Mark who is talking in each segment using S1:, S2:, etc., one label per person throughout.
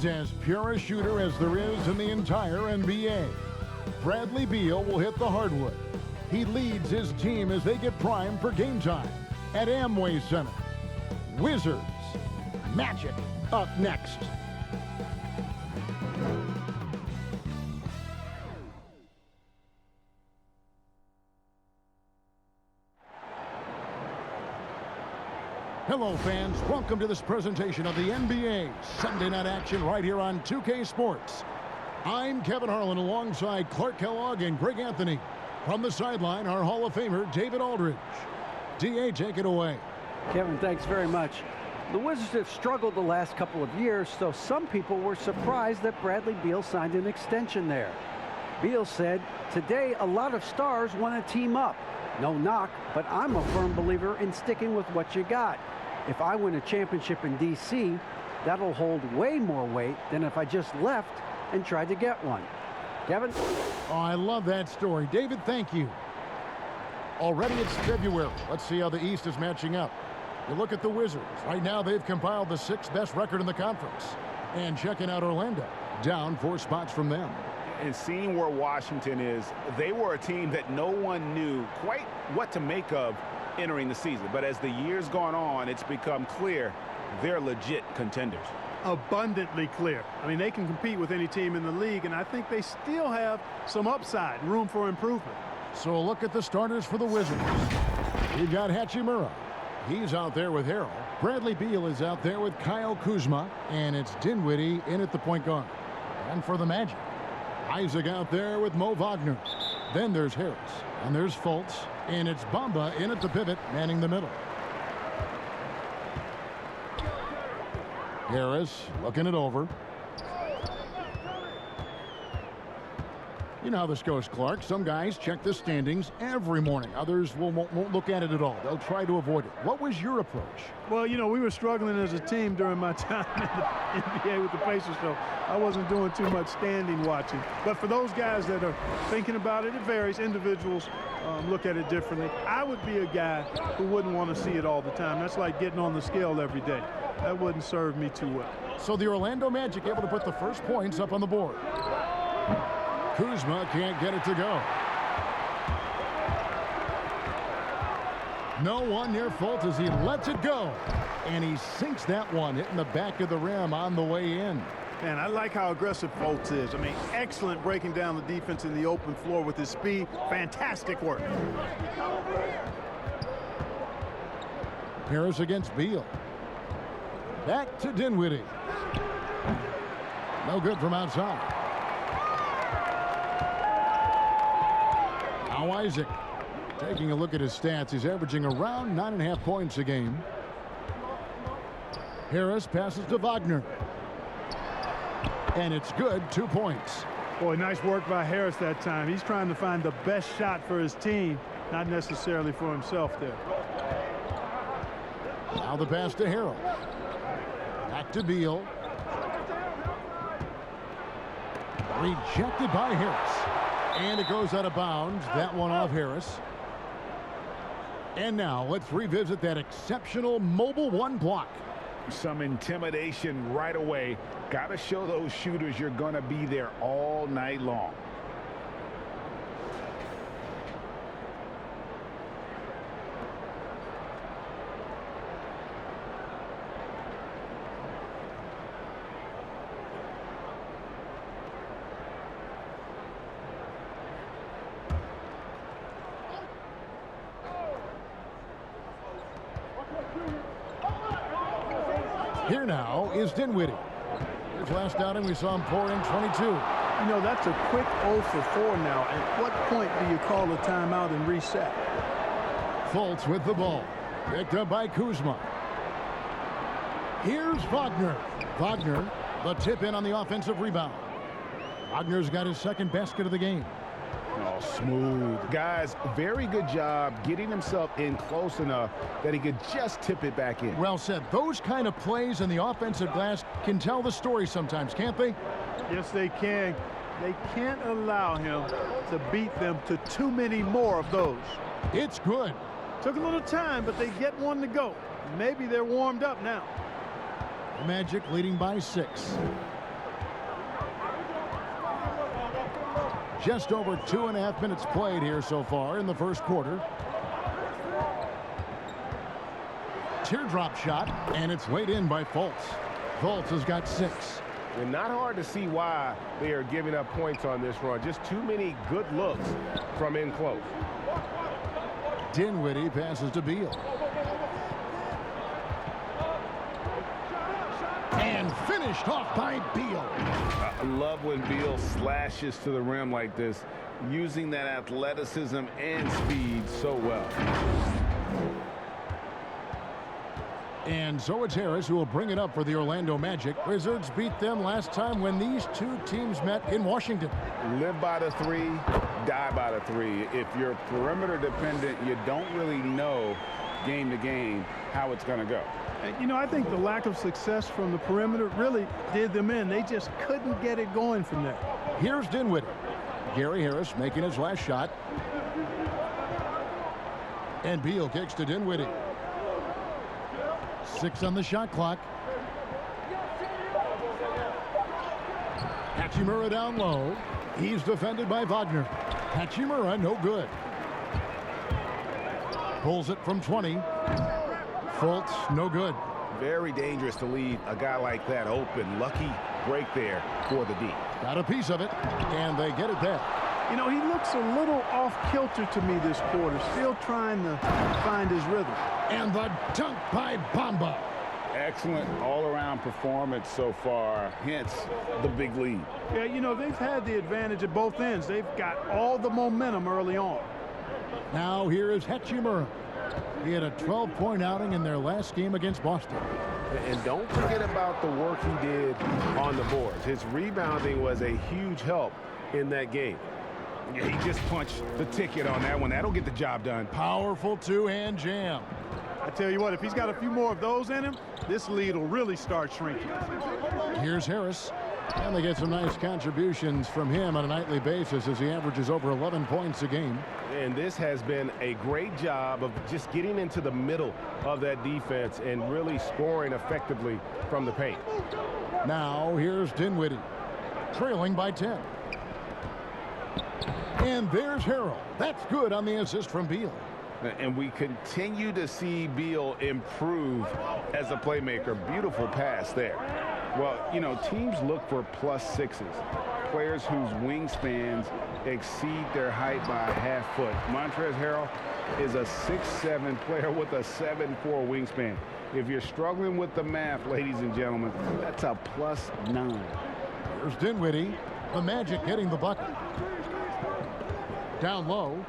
S1: He's as pure a shooter as there is in the entire NBA. Bradley Beal will hit the hardwood. He leads his team as they get primed for game time at Amway Center. Wizards, Magic up next. Hello fans, welcome to this presentation of the NBA Sunday night action right here on 2K Sports. I'm Kevin Harlan alongside Clark Kellogg and Greg Anthony. From the sideline, our Hall of Famer, David Aldridge. D.A., take it away.
S2: Kevin, thanks very much. The Wizards have struggled the last couple of years, so some people were surprised that Bradley Beal signed an extension there. Beal said, "Today, a lot of stars want to team up. No knock, but I'm a firm believer in sticking with what you got. If I win a championship in D.C., that'll hold way more weight than if I just left and tried to get one." Kevin?
S1: Oh, I love that story. David, thank you. Already it's February. Let's see how the East is matching up. You look at the Wizards. Right now, they've compiled the 6th best record in the conference. And checking out Orlando, down 4 spots from them.
S3: And seeing where Washington is, they were a team that no one knew quite what to make of entering the season. But as the years gone on, it's become clear they're legit contenders.
S4: Abundantly clear. I mean, they can compete with any team in the league, and I think they still have some upside, room for improvement.
S1: So a look at the starters for the Wizards. You've got Hachimura. He's out there with Harrell. Bradley Beal is out there with Kyle Kuzma, and it's Dinwiddie in at the point guard. And for the Magic, Isaac out there with Mo Wagner. Then there's Harris, and there's Fultz, and it's Bamba in at the pivot, manning the middle. Harris looking it over. You know how this goes, Clark. Some guys check the standings every morning. Others won't look at it at all. They'll try to avoid it. What was your approach?
S4: Well, you know, we were struggling as a team during my time in the NBA with the Pacers, so I wasn't doing too much standing watching. But for those guys that are thinking about it, it varies. Individuals look at it differently. I would be a guy who wouldn't want to see it all the time. That's like getting on the scale every day. That wouldn't serve me too well.
S1: So the Orlando Magic able to put the first points up on the board. Kuzma can't get it to go. No one near Fultz as he lets it go. And he sinks that one, hitting the back of the rim on the way in.
S4: Man, I like how aggressive Fultz is. I mean, excellent breaking down the defense in the open floor with his speed. Fantastic work.
S1: Harris against Beal. Back to Dinwiddie. No good from outside. Now Isaac. Taking a look at his stats, he's averaging around 9.5 points a game. Harris passes to Wagner. And it's good, 2 points.
S4: Boy, nice work by Harris that time. He's trying to find the best shot for his team, not necessarily for himself there.
S1: Now the pass to Harrell. Back to Beal. Rejected by Harris. And it goes out of bounds. That one off Harris. And now let's revisit that exceptional mobile one block.
S3: Some intimidation right away. Got to show those shooters you're going to be there all night long.
S1: Here now is Dinwiddie. His last outing, we saw him pour in 22.
S4: You know, that's a quick 0 for 4 now. At what point do you call a timeout and reset?
S1: Fultz with the ball. Picked up by Kuzma. Here's Wagner. Wagner, the tip in on the offensive rebound. Wagner's got his second basket of the game.
S3: Oh, smooth. Guys, very good job getting himself in close enough that he could just tip it back in.
S1: Well said. Those kind of plays in the offensive glass can tell the story sometimes, can't they?
S4: Yes, they can. They can't allow him to beat them to too many more of those.
S1: It's good.
S4: Took a little time, but they get one to go. Maybe they're warmed up now.
S1: The Magic leading by 6. Just over 2.5 minutes played here so far in the first quarter. Teardrop shot, and it's laid in by Fultz. Fultz has got 6.
S5: And not hard to see why they are giving up points on this run. Just too many good looks from in close.
S1: Dinwiddie passes to Beal. And finished off by Beal.
S3: I love when Beal slashes to the rim like this, using that athleticism and speed so well.
S1: And so it's Harris who will bring it up for the Orlando Magic. Wizards beat them last time when these two teams met in Washington.
S3: Live by the 3, die by the 3. If you're perimeter dependent, you don't really know game to game how it's going to go.
S4: And, you know, I think the lack of success from the perimeter really did them in. They just couldn't get it going from there.
S1: Here's Dinwiddie. Gary Harris making his last shot. And Beal kicks to Dinwiddie. 6 on the shot clock. Hachimura down low. He's defended by Wagner. Hachimura no good. Pulls it from 20. Fultz no good.
S3: Very dangerous to leave a guy like that open. Lucky break there for the D.
S1: Got a piece of it, and they get it back.
S4: You know, he looks a little off kilter to me this quarter, still trying to find his rhythm.
S1: And the dunk by Bamba.
S3: Excellent all-around performance so far, hence the big lead.
S4: Yeah, you know, they've had the advantage at both ends. They've got all the momentum early on.
S1: Now here is Hachimura. He had a 12-point outing in their last game against Boston.
S5: And don't forget about the work he did on the boards. His rebounding was a huge help in that game.
S3: Yeah, he just punched the ticket on that one. That'll get the job done.
S1: Powerful two-hand jam.
S4: I tell you what, if he's got a few more of those in him, this lead will really start shrinking.
S1: Here's Harris. And they get some nice contributions from him on a nightly basis as he averages over 11 points a game.
S5: And this has been a great job of just getting into the middle of that defense and really scoring effectively from the paint.
S1: Now here's Dinwiddie, trailing by 10. And there's Harrell. That's good on the assist from Beal.
S3: And we continue to see Beal improve as a playmaker. Beautiful pass there. Well, you know, teams look for +6s, players whose wingspans exceed their height by a half foot. Montrezl Harrell is a 6'7" player with a 7'4" wingspan. If you're struggling with the math, ladies and gentlemen, that's a +9.
S1: Here's Dinwiddie. The Magic getting the bucket. Down low.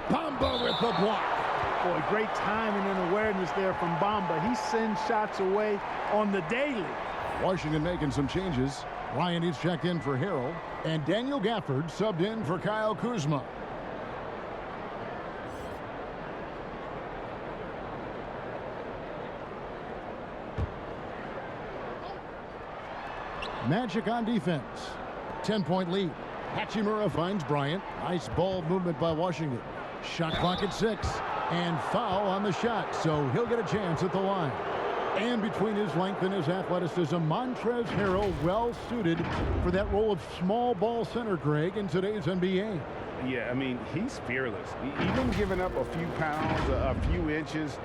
S1: Bamba with the block.
S4: Boy, great timing and awareness there from Bamba. He sends shots away on the daily.
S1: Washington making some changes. Ryan is checked in for Harrell. And Daniel Gafford subbed in for Kyle Kuzma. Magic on defense. 10-point lead. Hachimura finds Bryant. Nice ball movement by Washington. Shot clock at 6. And foul on the shot, so he'll get a chance at the line. And between his length and his athleticism, Montrezl Harrell well suited for that role of small ball center, Greg, in today's NBA.
S3: Yeah, I mean, he's fearless. Even giving up a few pounds, a few inches,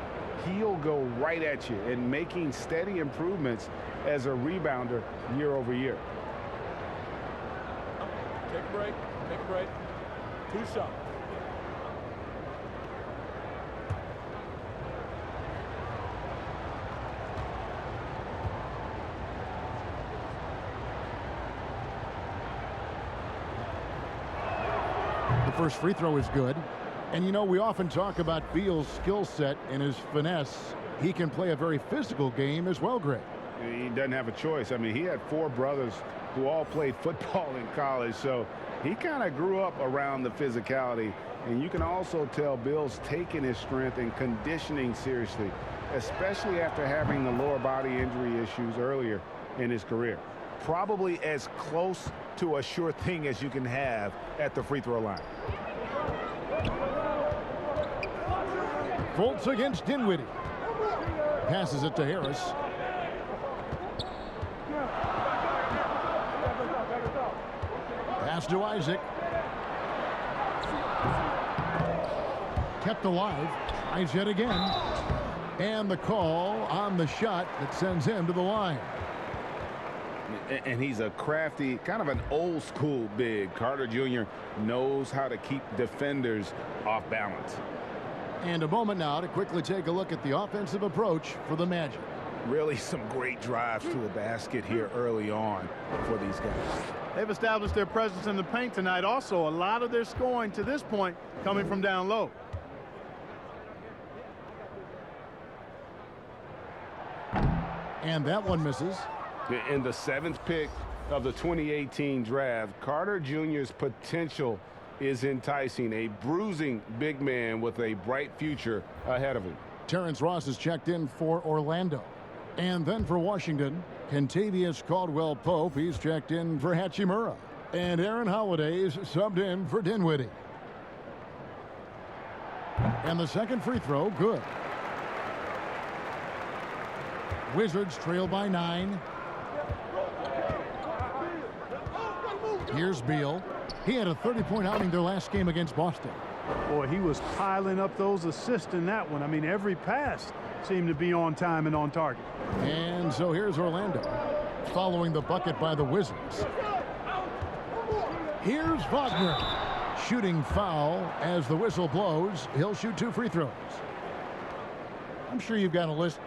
S3: he'll go right at you and making steady improvements as a rebounder year over year.
S6: Take a break. Take a break. 2 shots.
S1: The first free throw is good. And, you know, we often talk about Beal's skill set and his finesse. He can play a very physical game as well, Greg.
S3: He doesn't have a choice. I mean, he had 4 brothers who all played football in college, so he kind of grew up around the physicality. And you can also tell Bill's taking his strength and conditioning seriously, especially after having the lower body injury issues earlier in his career. Probably as close to a sure thing as you can have at the free throw line.
S1: Fultz against Dinwiddie. Passes it to Harris. Pass to Isaac. kept alive. Tries yet again. And the call on the shot that sends him to the line.
S3: And he's a crafty, kind of an old school big. Carter Jr. knows how to keep defenders off balance.
S1: And a moment now to quickly take a look at the offensive approach for the Magic.
S3: Really some great drives to the basket here early on for these guys.
S4: They've established their presence in the paint tonight. Also, a lot of their scoring to this point coming from down low.
S1: And that one misses.
S3: In the 7th pick of the 2018 draft, Carter Jr.'s potential is enticing. A bruising big man with a bright future ahead of him.
S1: Terrence Ross is checked in for Orlando. And then for Washington, Kentavious Caldwell-Pope, he's checked in for Hachimura. And Aaron Holiday's subbed in for Dinwiddie. And the second free throw, good. Wizards trail by 9. Here's Beal. He had a 30-point outing their last game against Boston.
S4: Boy, he was piling up those assists in that one. I mean, every pass seemed to be on time and on target.
S1: And so here's Orlando following the bucket by the Wizards. Here's Wagner. Shooting foul as the whistle blows. He'll shoot 2 free throws. I'm sure you've got a list,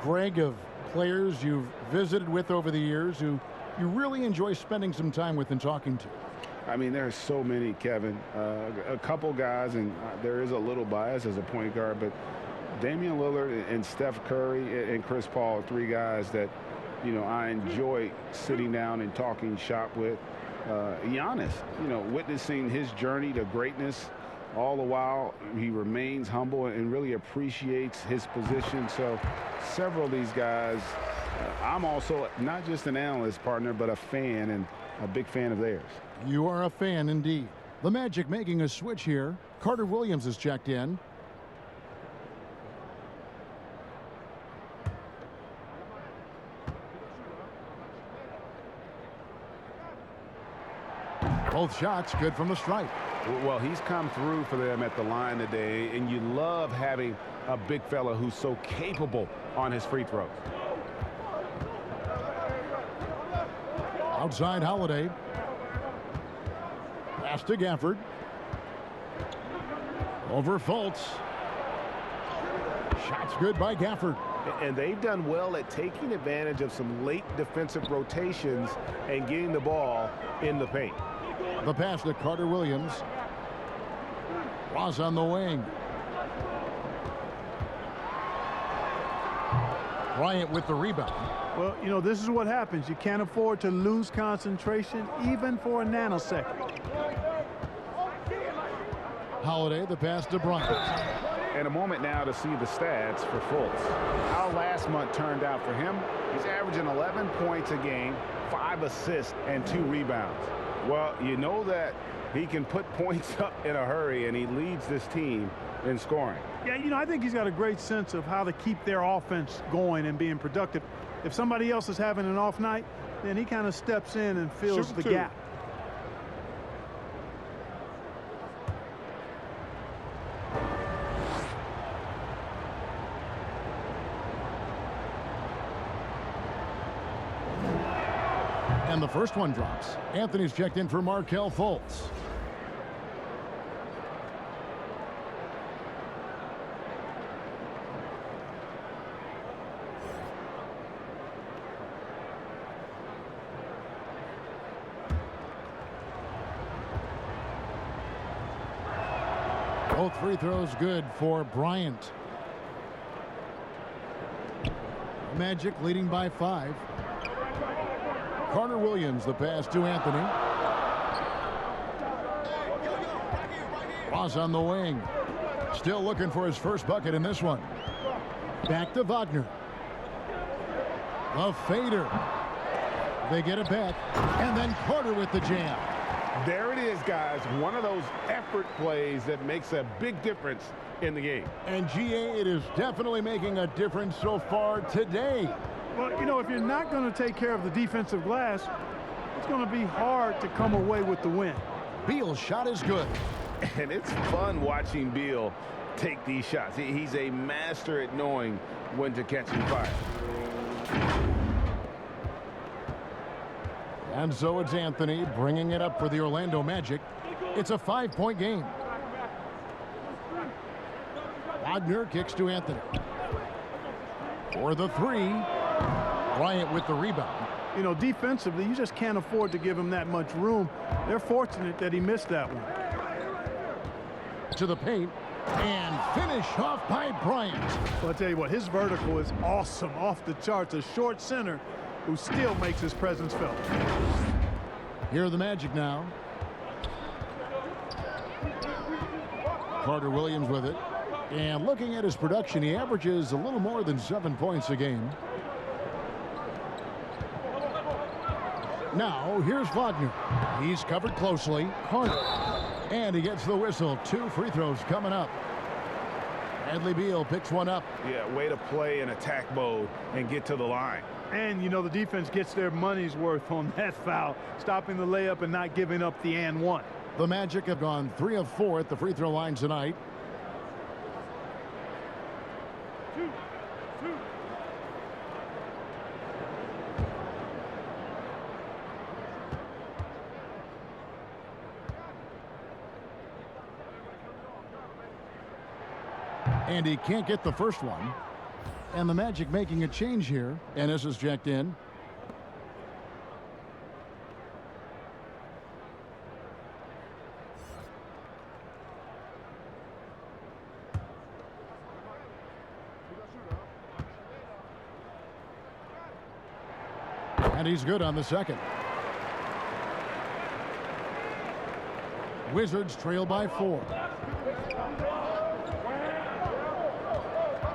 S1: Greg, of players you've visited with over the years who you really enjoy spending some time with and talking to.
S3: I mean, there are so many, Kevin. A couple guys, and there is a little bias as a point guard, but Damian Lillard and Steph Curry and Chris Paul, 3 guys that, you know, I enjoy sitting down and talking shop with. Giannis, you know, witnessing his journey to greatness. All the while, he remains humble and really appreciates his position. So several of these guys, I'm also not just an analyst, partner, but a fan and a big fan of theirs.
S1: You are a fan indeed. The Magic making a switch here. Carter Williams is checked in. Both shots good from the stripe.
S3: Well, he's come through for them at the line today, and you love having a big fella who's so capable on his free throws.
S1: Outside Holiday. Pass to Gafford. Over Fultz. Shots good by Gafford.
S3: And they've done well at taking advantage of some late defensive rotations and getting the ball in the paint.
S1: The pass to Carter Williams. Ross on the wing. Bryant with the rebound.
S4: Well, you know, this is what happens. You can't afford to lose concentration even for a nanosecond.
S1: Holiday, the pass to Bryant.
S3: And a moment now to see the stats for Fultz. How last month turned out for him. He's averaging 11 points a game, 5 assists, and 2 rebounds. Well, you know that he can put points up in a hurry, and he leads this team in scoring.
S4: Yeah, you know, I think he's got a great sense of how to keep their offense going and being productive. If somebody else is having an off night, then he kind of steps in and fills the gap.
S1: And the first one drops. Anthony's checked in for Markelle Fultz. Both free throws good for Bryant. Magic leading by 5. Carter Williams, the pass to Anthony. Ross on the wing. Still looking for his first bucket in this one. Back to Wagner. A fader. They get it back. And then Carter with the jam.
S3: There it is, guys. One of those effort plays that makes a big difference in the game.
S1: And GA, it is definitely making a difference so far today.
S4: Well, you know, if you're not going to take care of the defensive glass, it's going to be hard to come away with the win.
S1: Beal's shot is good.
S3: And it's fun watching Beal take these shots. He's a master at knowing when to catch and fire.
S1: And so it's Anthony bringing it up for the Orlando Magic. It's a 5-point game. Wagner kicks to Anthony. For the three. Bryant with the rebound.
S4: You know, defensively, you just can't afford to give him that much room. They're fortunate that he missed that one.
S1: To the paint. And finish off by Bryant.
S4: Well, I'll tell you what, his vertical is awesome, off the charts. A short center who still makes his presence felt.
S1: Here are the Magic now. Carter Williams with it. And looking at his production, he averages a little more than 7 points a game. Now, here's Wagner. He's covered closely. Carter. And he gets the whistle. 2 free throws coming up. Bradley Beal picks one up.
S3: Yeah, way to play in attack mode and get to the line.
S4: And, you know, the defense gets their money's worth on that foul, stopping the layup and not giving up the and one.
S1: The Magic have gone 3 of 4 at the free throw line tonight. And he can't get the first one. And the Magic making a change here. Ennis is checked in. And he's good on the second. Wizards trail by 4.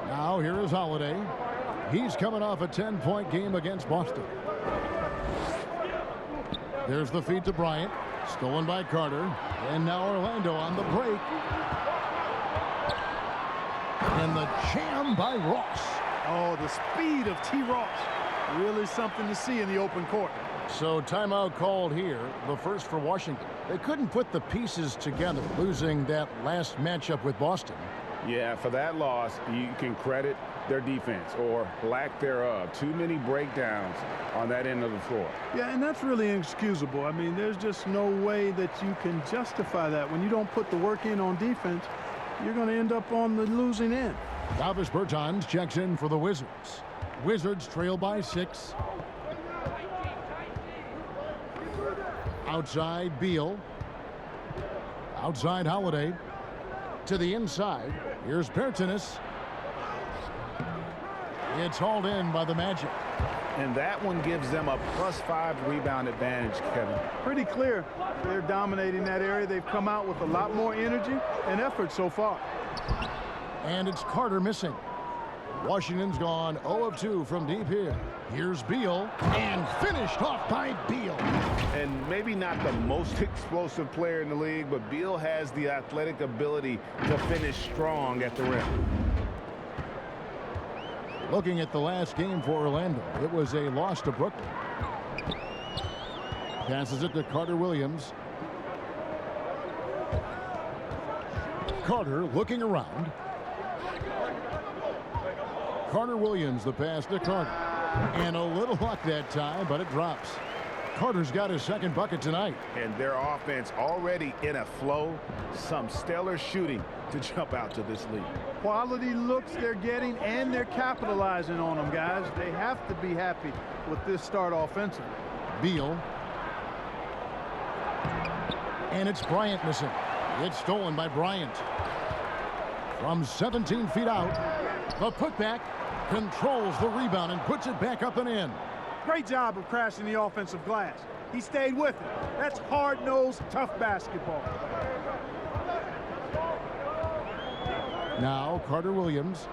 S1: Now here is Holiday. He's coming off a 10-point game against Boston. There's the feed to Bryant. Stolen by Carter. And now Orlando on the break. And the jam by Ross.
S4: Oh, the speed of T. Ross. Really something to see in the open court.
S1: So timeout called here. The first for Washington. They couldn't put the pieces together, losing that last matchup with Boston.
S3: Yeah, for that loss, you can credit their defense or lack thereof. Too many breakdowns on that end of the floor.
S4: Yeah, and that's really inexcusable. I mean, there's just no way that you can justify that. When you don't put the work in on defense, you're going to end up on the losing end.
S1: Davis Bertans checks in for the Wizards. Wizards trail by 6. Outside Beal. Outside Holiday. To the inside. Here's Bertans. It's hauled in by the Magic.
S3: And that one gives them a +5 rebound advantage, Kevin.
S4: Pretty clear. They're dominating that area. They've come out with a lot more energy and effort so far.
S1: And it's Carter missing. Washington's gone 0 of 2 from deep here. Here's Beal. And finished off by Beal.
S3: And maybe not the most explosive player in the league, but Beal has the athletic ability to finish strong at the rim.
S1: Looking at the last game for Orlando, it was a loss to Brooklyn. Passes it to Carter Williams. Carter looking around. Carter Williams, the pass to Carter. And a little luck that time, but it drops. Carter's got his second bucket tonight.
S3: And their offense already in a flow. Some stellar shooting to jump out to this lead.
S4: Quality looks they're getting, and they're capitalizing on them, guys. They have to be happy with this start offensively.
S1: Beal. And it's Bryant missing. It's stolen by Bryant. From 17 feet out, the putback controls the rebound and puts it back up and in.
S4: Great job of crashing the offensive glass. He stayed with it. That's hard-nosed, tough basketball.
S1: Now Carter Williams.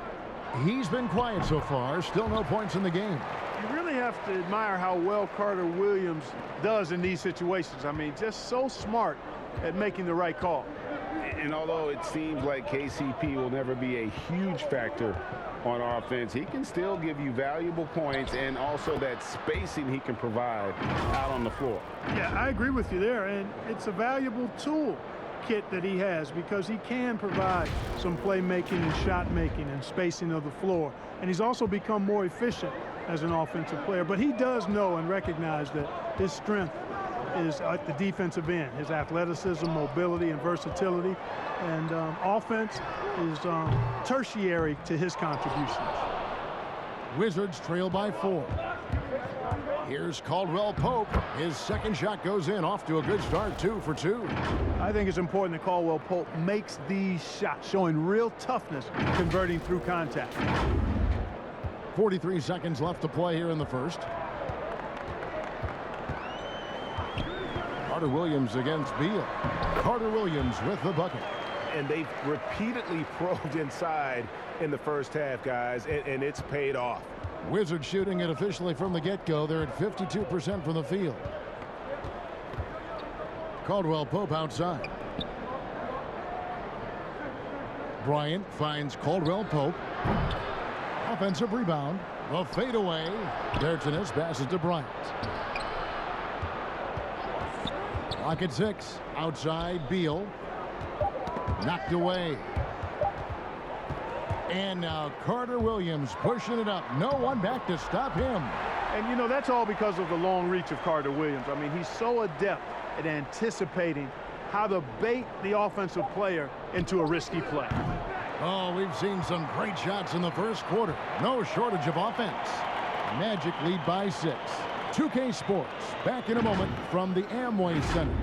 S1: He's been quiet so far. Still no points in the game.
S4: You really have to admire how well Carter Williams does in these situations. I mean, just so smart at making the right call.
S3: And although it seems like KCP will never be a huge factor on offense, he can still give you valuable points and also that spacing he can provide out on the floor.
S4: Yeah, I agree with you there, and it's a valuable tool. kit that he has, because he can provide some playmaking and shot making and spacing of the floor. And he's also become more efficient as an offensive player. But he does know and recognize that his strength is at the defensive end, his athleticism, mobility, and versatility. And offense is tertiary to his contributions.
S1: Wizards trail by 4. Here's Caldwell Pope. His second shot goes in, off to a good start, 2 for 2.
S4: I think it's important that Caldwell Pope makes these shots, showing real toughness, converting through contact.
S1: 43 seconds left to play here in the first. Carter Williams against Beal. Carter Williams with the bucket.
S3: And they've repeatedly probed inside in the first half, guys, and it's paid off.
S1: Wizards shooting it officially from the get-go. They're at 52% from the field. Caldwell Pope outside. Bryant finds Caldwell Pope. Offensive rebound. A fadeaway. Dertinus passes to Bryant. Clock at 6. Outside Beal. Knocked away. And now Carter Williams pushing it up. No one back to stop him.
S4: And, you know, that's all because of the long reach of Carter Williams. I mean, he's so adept at anticipating how to bait the offensive player into a risky play.
S1: Oh, we've seen some great shots in the first quarter. No shortage of offense. Magic lead by 6. 2K Sports back in a moment from the Amway Center.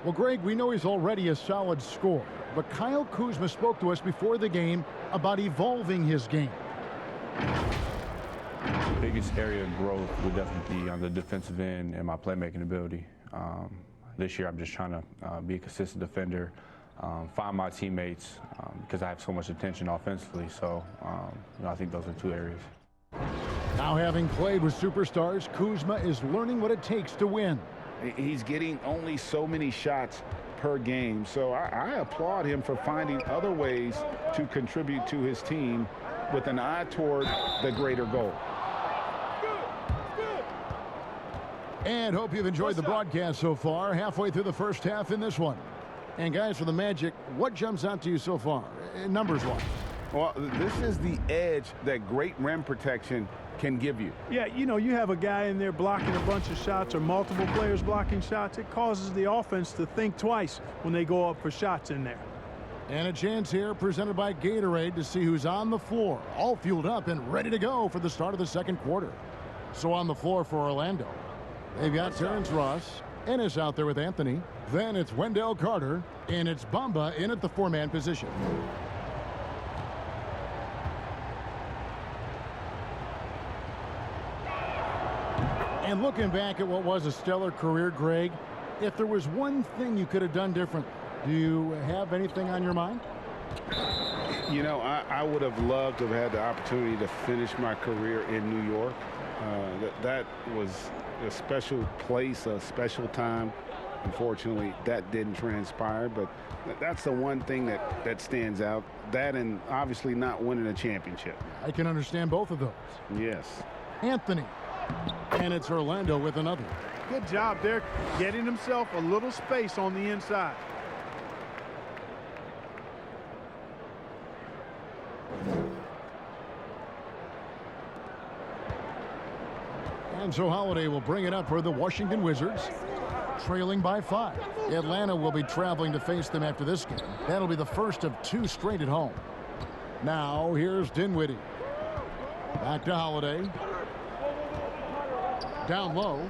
S1: Well, Greg, we know he's already a solid scorer, but Kyle Kuzma spoke to us before the game about evolving his game.
S7: The biggest area of growth would definitely be on the defensive end and my playmaking ability. This year, I'm just trying to be a consistent defender, find my teammates, because I have so much attention offensively. So, I think those are 2 areas.
S1: Now, having played with superstars, Kuzma is learning what it takes to win.
S3: He's getting only so many shots per game, so I applaud him for finding other ways to contribute to his team with an eye toward the greater goal.
S1: And hope you've enjoyed the broadcast so far, halfway through the first half in this one. And guys, for the Magic, what jumps out to you so far, numbers-wise?
S3: Well, this is the edge that great rim protection can give you.
S4: Yeah, you know, you have a guy in there blocking a bunch of shots or multiple players blocking shots. It causes the offense to think twice when they go up for shots in there.
S1: And a chance here presented by Gatorade to see who's on the floor, all fueled up and ready to go for the start of the second quarter. So on the floor for Orlando, they've got Terrence Ross, Ennis out there with Anthony. Then it's Wendell Carter, and it's Bamba in at the 4-man position. And looking back at what was a stellar career, Greg, if there was one thing you could have done different, do you have anything on your mind?
S3: You know, I would have loved to have had the opportunity to finish my career in New York. That was a special place, a special time. Unfortunately, that didn't transpire, but that's the one thing that stands out. That and obviously not winning a championship.
S1: I can understand both of those.
S3: Yes.
S1: Anthony. And it's Orlando with another.
S4: Good job there, getting himself a little space on the inside.
S1: And so Holiday will bring it up for the Washington Wizards, trailing by 5. Atlanta will be traveling to face them after this game. That'll be the first of 2 straight at home. Now here's Dinwiddie. Back to Holiday. Down low.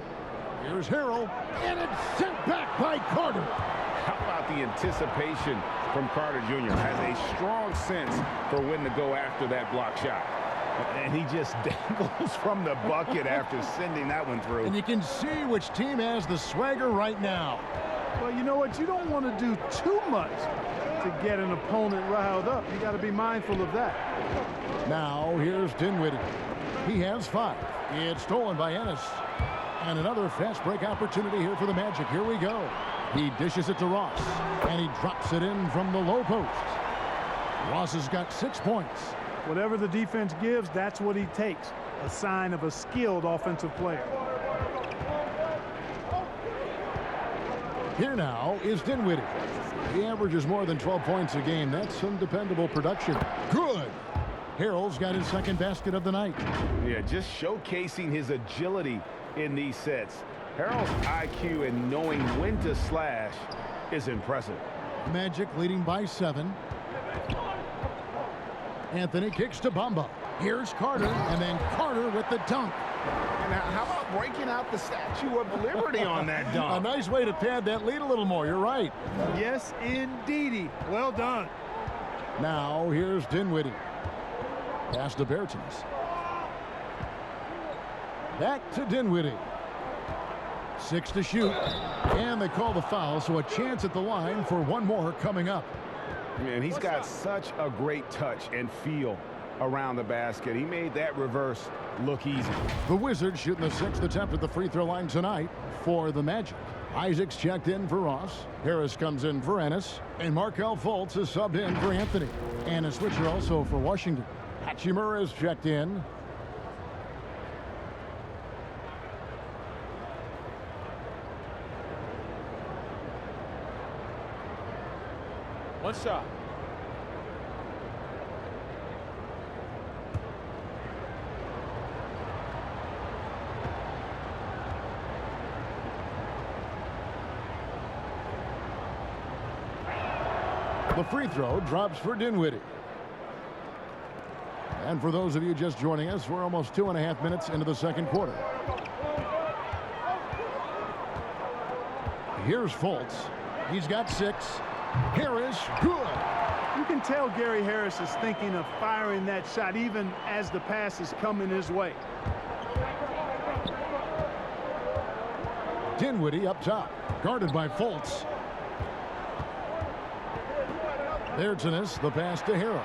S1: Here's Harrell. And it's sent back by Carter.
S3: How about the anticipation from Carter Jr.? Has a strong sense for when to go after that block shot. And he just dangles from the bucket after sending that one through.
S1: And you can see which team has the swagger right now.
S4: Well, you know what? You don't want to do too much to get an opponent riled up. You got to be mindful of that.
S1: Now here's Dinwiddie. He has 5. It's stolen by Ennis. And another fast break opportunity here for the Magic. Here we go. He dishes it to Ross. And he drops it in from the low post. Ross has got 6 points.
S4: Whatever the defense gives, that's what he takes. A sign of a skilled offensive player.
S1: Here now is Dinwiddie. He averages more than 12 points a game. That's some dependable production. Good. Harrell's got his second basket of the night.
S3: Yeah, just showcasing his agility in these sets. Harrell's IQ and knowing when to slash is impressive.
S1: Magic leading by 7. Anthony kicks to Bamba. Here's Carter, and then Carter with the dunk.
S3: And how about breaking out the Statue of Liberty on that dunk?
S1: A nice way to pad that lead a little more. You're right.
S4: Yes, indeedy. Well done.
S1: Now here's Dinwiddie. Pass to Bertens. Back to Dinwiddie. 6 to shoot. And they call the foul, so a chance at the line for one more coming up.
S3: Man, he's got such a great touch and feel around the basket. He made that reverse look easy.
S1: The Wizards shooting the 6th attempt at the free throw line tonight for the Magic. Isaac's checked in for Ross. Harris comes in for Ennis. And Markelle Fultz is subbed in for Anthony. And a switcher also for Washington. Hachimura is checked in.
S6: One shot.
S1: The free throw drops for Dinwiddie. And for those of you just joining us, we're almost 2.5 minutes into the second quarter. Here's Fultz. He's got 6. Harris, good.
S4: You can tell Gary Harris is thinking of firing that shot even as the pass is coming his way.
S1: Dinwiddie up top, guarded by Fultz. There's Ennis, the pass to Harrell.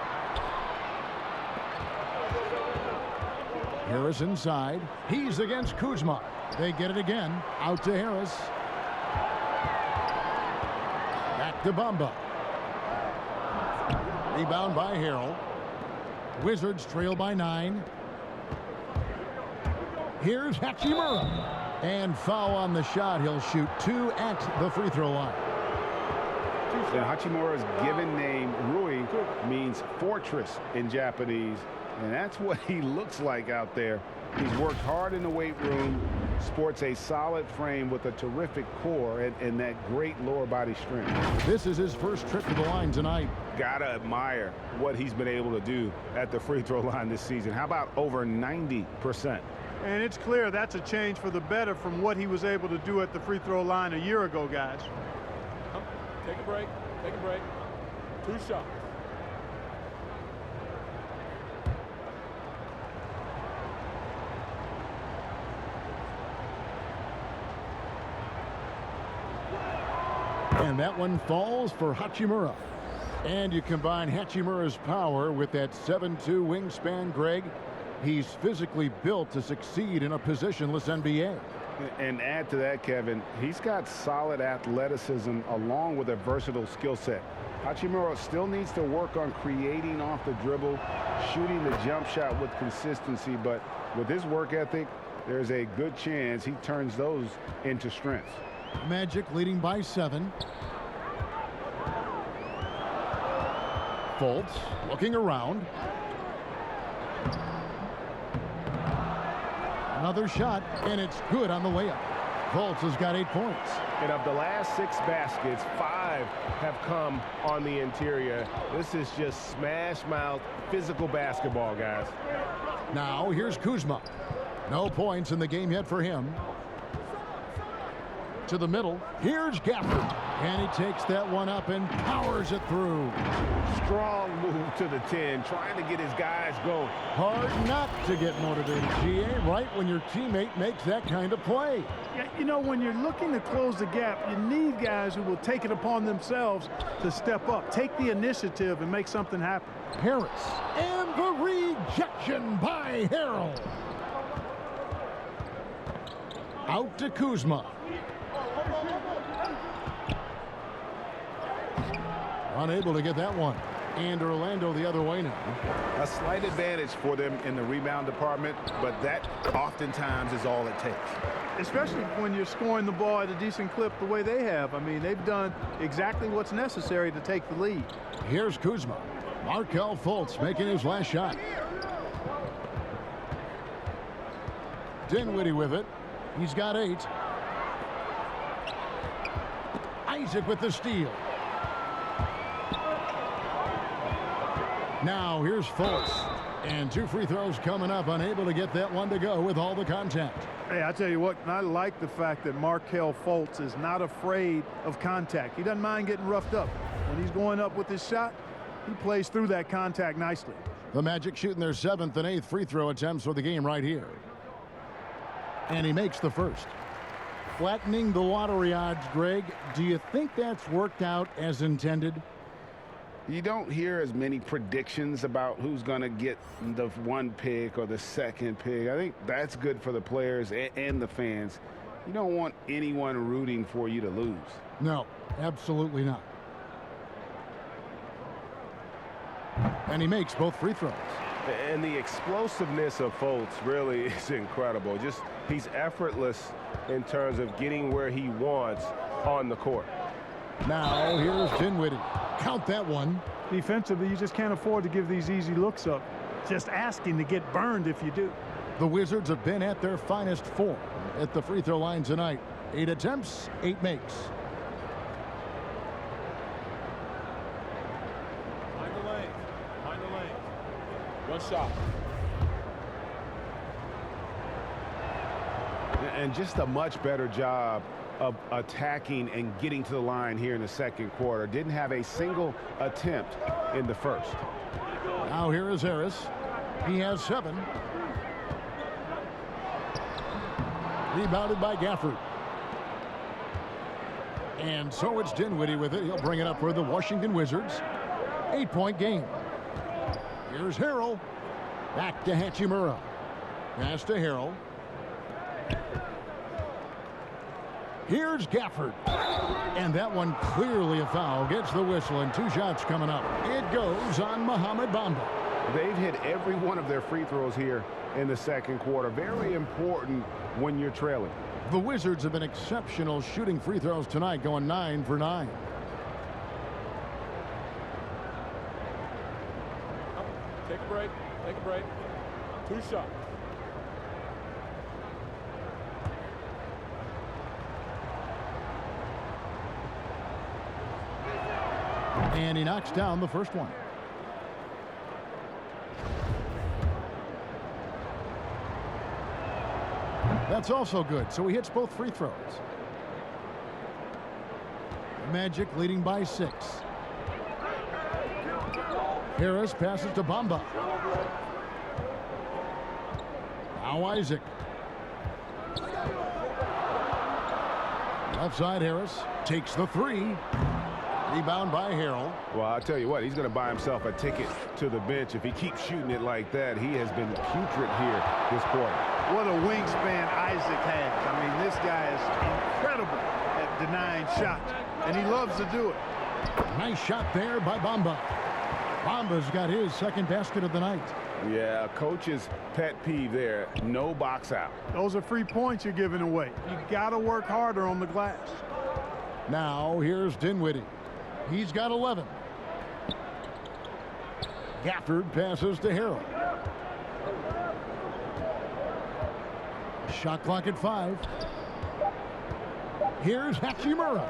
S1: Harris inside. He's against Kuzma. They get it again. Out to Harris. Back to Bamba. Rebound by Harrell. Wizards trail by 9. Here's Hachimura. And foul on the shot. He'll shoot 2 at the free throw line.
S3: And Hachimura's given name, Rui, means fortress in Japanese. And that's what he looks like out there. He's worked hard in the weight room, sports a solid frame with a terrific core and that great lower body strength.
S1: This is his first trip to the line tonight.
S3: Gotta admire what he's been able to do at the free throw line this season. How about over 90%?
S4: And it's clear that's a change for the better from what he was able to do at the free throw line a year ago, guys.
S6: Take a break. Take a break. 2 shots.
S1: And that one falls for Hachimura. And you combine Hachimura's power with that 7'2" wingspan, Greg. He's physically built to succeed in a positionless NBA.
S3: And add to that, Kevin, he's got solid athleticism along with a versatile skill set. Hachimura still needs to work on creating off the dribble, shooting the jump shot with consistency, but with his work ethic, there's a good chance he turns those into strengths.
S1: Magic leading by 7. Fultz looking around. Another shot, and it's good on the way up. Fultz has got 8 points.
S5: And of the last 6 baskets, 5 have come on the interior. This is just smash mouth physical basketball, guys.
S1: Now here's Kuzma. No points in the game yet for him. to the middle. Here's Gafford. And he takes that one up and powers it through.
S3: Strong move to the 10, trying to get his guys going.
S1: Hard not to get motivated, GA, right when your teammate makes that kind of play.
S4: Yeah, you know, when you're looking to close the gap, you need guys who will take it upon themselves to step up, take the initiative, and make something happen.
S1: Harris. And the rejection by Harrell. Out to Kuzma. Unable to get that one. And Orlando the other way now.
S3: A slight advantage for them in the rebound department, but that oftentimes is all it takes.
S4: Especially when you're scoring the ball at a decent clip the way they have. I mean, they've done exactly what's necessary to take the lead.
S1: Here's Kuzma. Markelle Fultz making his last shot. Dinwiddie with it. He's got 8. Isaac with the steal. Now here's Fultz. And 2 free throws coming up. Unable to get that one to go with all the contact.
S4: Hey, I tell you what, I like the fact that Markelle Fultz is not afraid of contact. He doesn't mind getting roughed up. When he's going up with his shot, he plays through that contact nicely.
S1: The Magic shooting their 7th and 8th free throw attempts for the game right here. And he makes the first. Flattening the lottery odds, Greg. Do you think that's worked out as intended?
S3: You don't hear as many predictions about who's going to get the 1 pick or the 2nd pick. I think that's good for the players and the fans. You don't want anyone rooting for you to lose.
S1: No, absolutely not. And he makes both free throws.
S5: And the explosiveness of Fultz really is incredible. Just he's effortless in terms of getting where he wants on the court.
S1: Now here's Dinwiddie. Count that one.
S4: Defensively, you just can't afford to give these easy looks up. Just asking to get burned if you do.
S1: The Wizards have been at their finest form at the free throw line tonight. 8 attempts, 8 makes.
S6: Find the lane. Find the lane. 1 shot.
S3: And just a much better job of attacking and getting to the line here in the 2nd quarter. Didn't have a single attempt in the first.
S1: Now here is Harris. He has 7. Rebounded by Gafford. And so it's Dinwiddie with it. He'll bring it up for the Washington Wizards. 8-point game. Here's Harrell. Back to Hachimura. Pass to Harrell. Here's Gafford. And that one clearly a foul. Gets the whistle and 2 shots coming up. It goes on Mohamed Bamba.
S3: They've hit every one of their free throws here in the 2nd quarter. Very important when you're trailing.
S1: The Wizards have been exceptional shooting free throws tonight, going 9 for 9.
S6: Take a break. Take a break. 2 shots.
S1: And he knocks down the first one. That's also good. So he hits both free throws. Magic leading by 6. Harris passes to Bamba. Now Isaac. Left side Harris takes the 3. Rebound by Harrell.
S3: Well, I'll tell you what, he's going to buy himself a ticket to the bench. If he keeps shooting it like that, he has been putrid here this quarter.
S4: What a wingspan Isaac has. I mean, this guy is incredible at denying shots, and he loves to do it.
S1: Nice shot there by Bamba. Bamba's got his 2nd basket of the night.
S3: Yeah, coach's pet peeve there. No box out.
S4: Those are free points you're giving away. You got to work harder on the glass.
S1: Now here's Dinwiddie. He's got 11. Gafford passes to Harrell. Shot clock at 5. Here's Hachimura.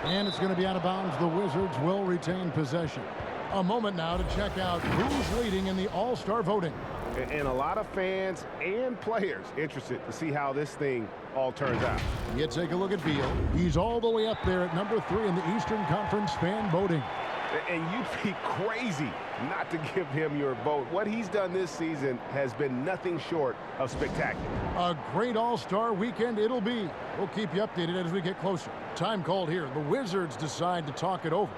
S1: And it's going to be out of bounds. The Wizards will retain possession. A moment now to check out who's leading in the All-Star voting.
S5: And a lot of fans and players interested to see how this thing all turns out.
S1: You take a look at Beal. He's all the way up there at number 3 in the Eastern Conference fan voting.
S5: And you'd be crazy not to give him your vote. What he's done this season has been nothing short of spectacular.
S1: A great All-Star weekend it'll be. We'll keep you updated as we get closer. Time called here. The Wizards decide to talk it over.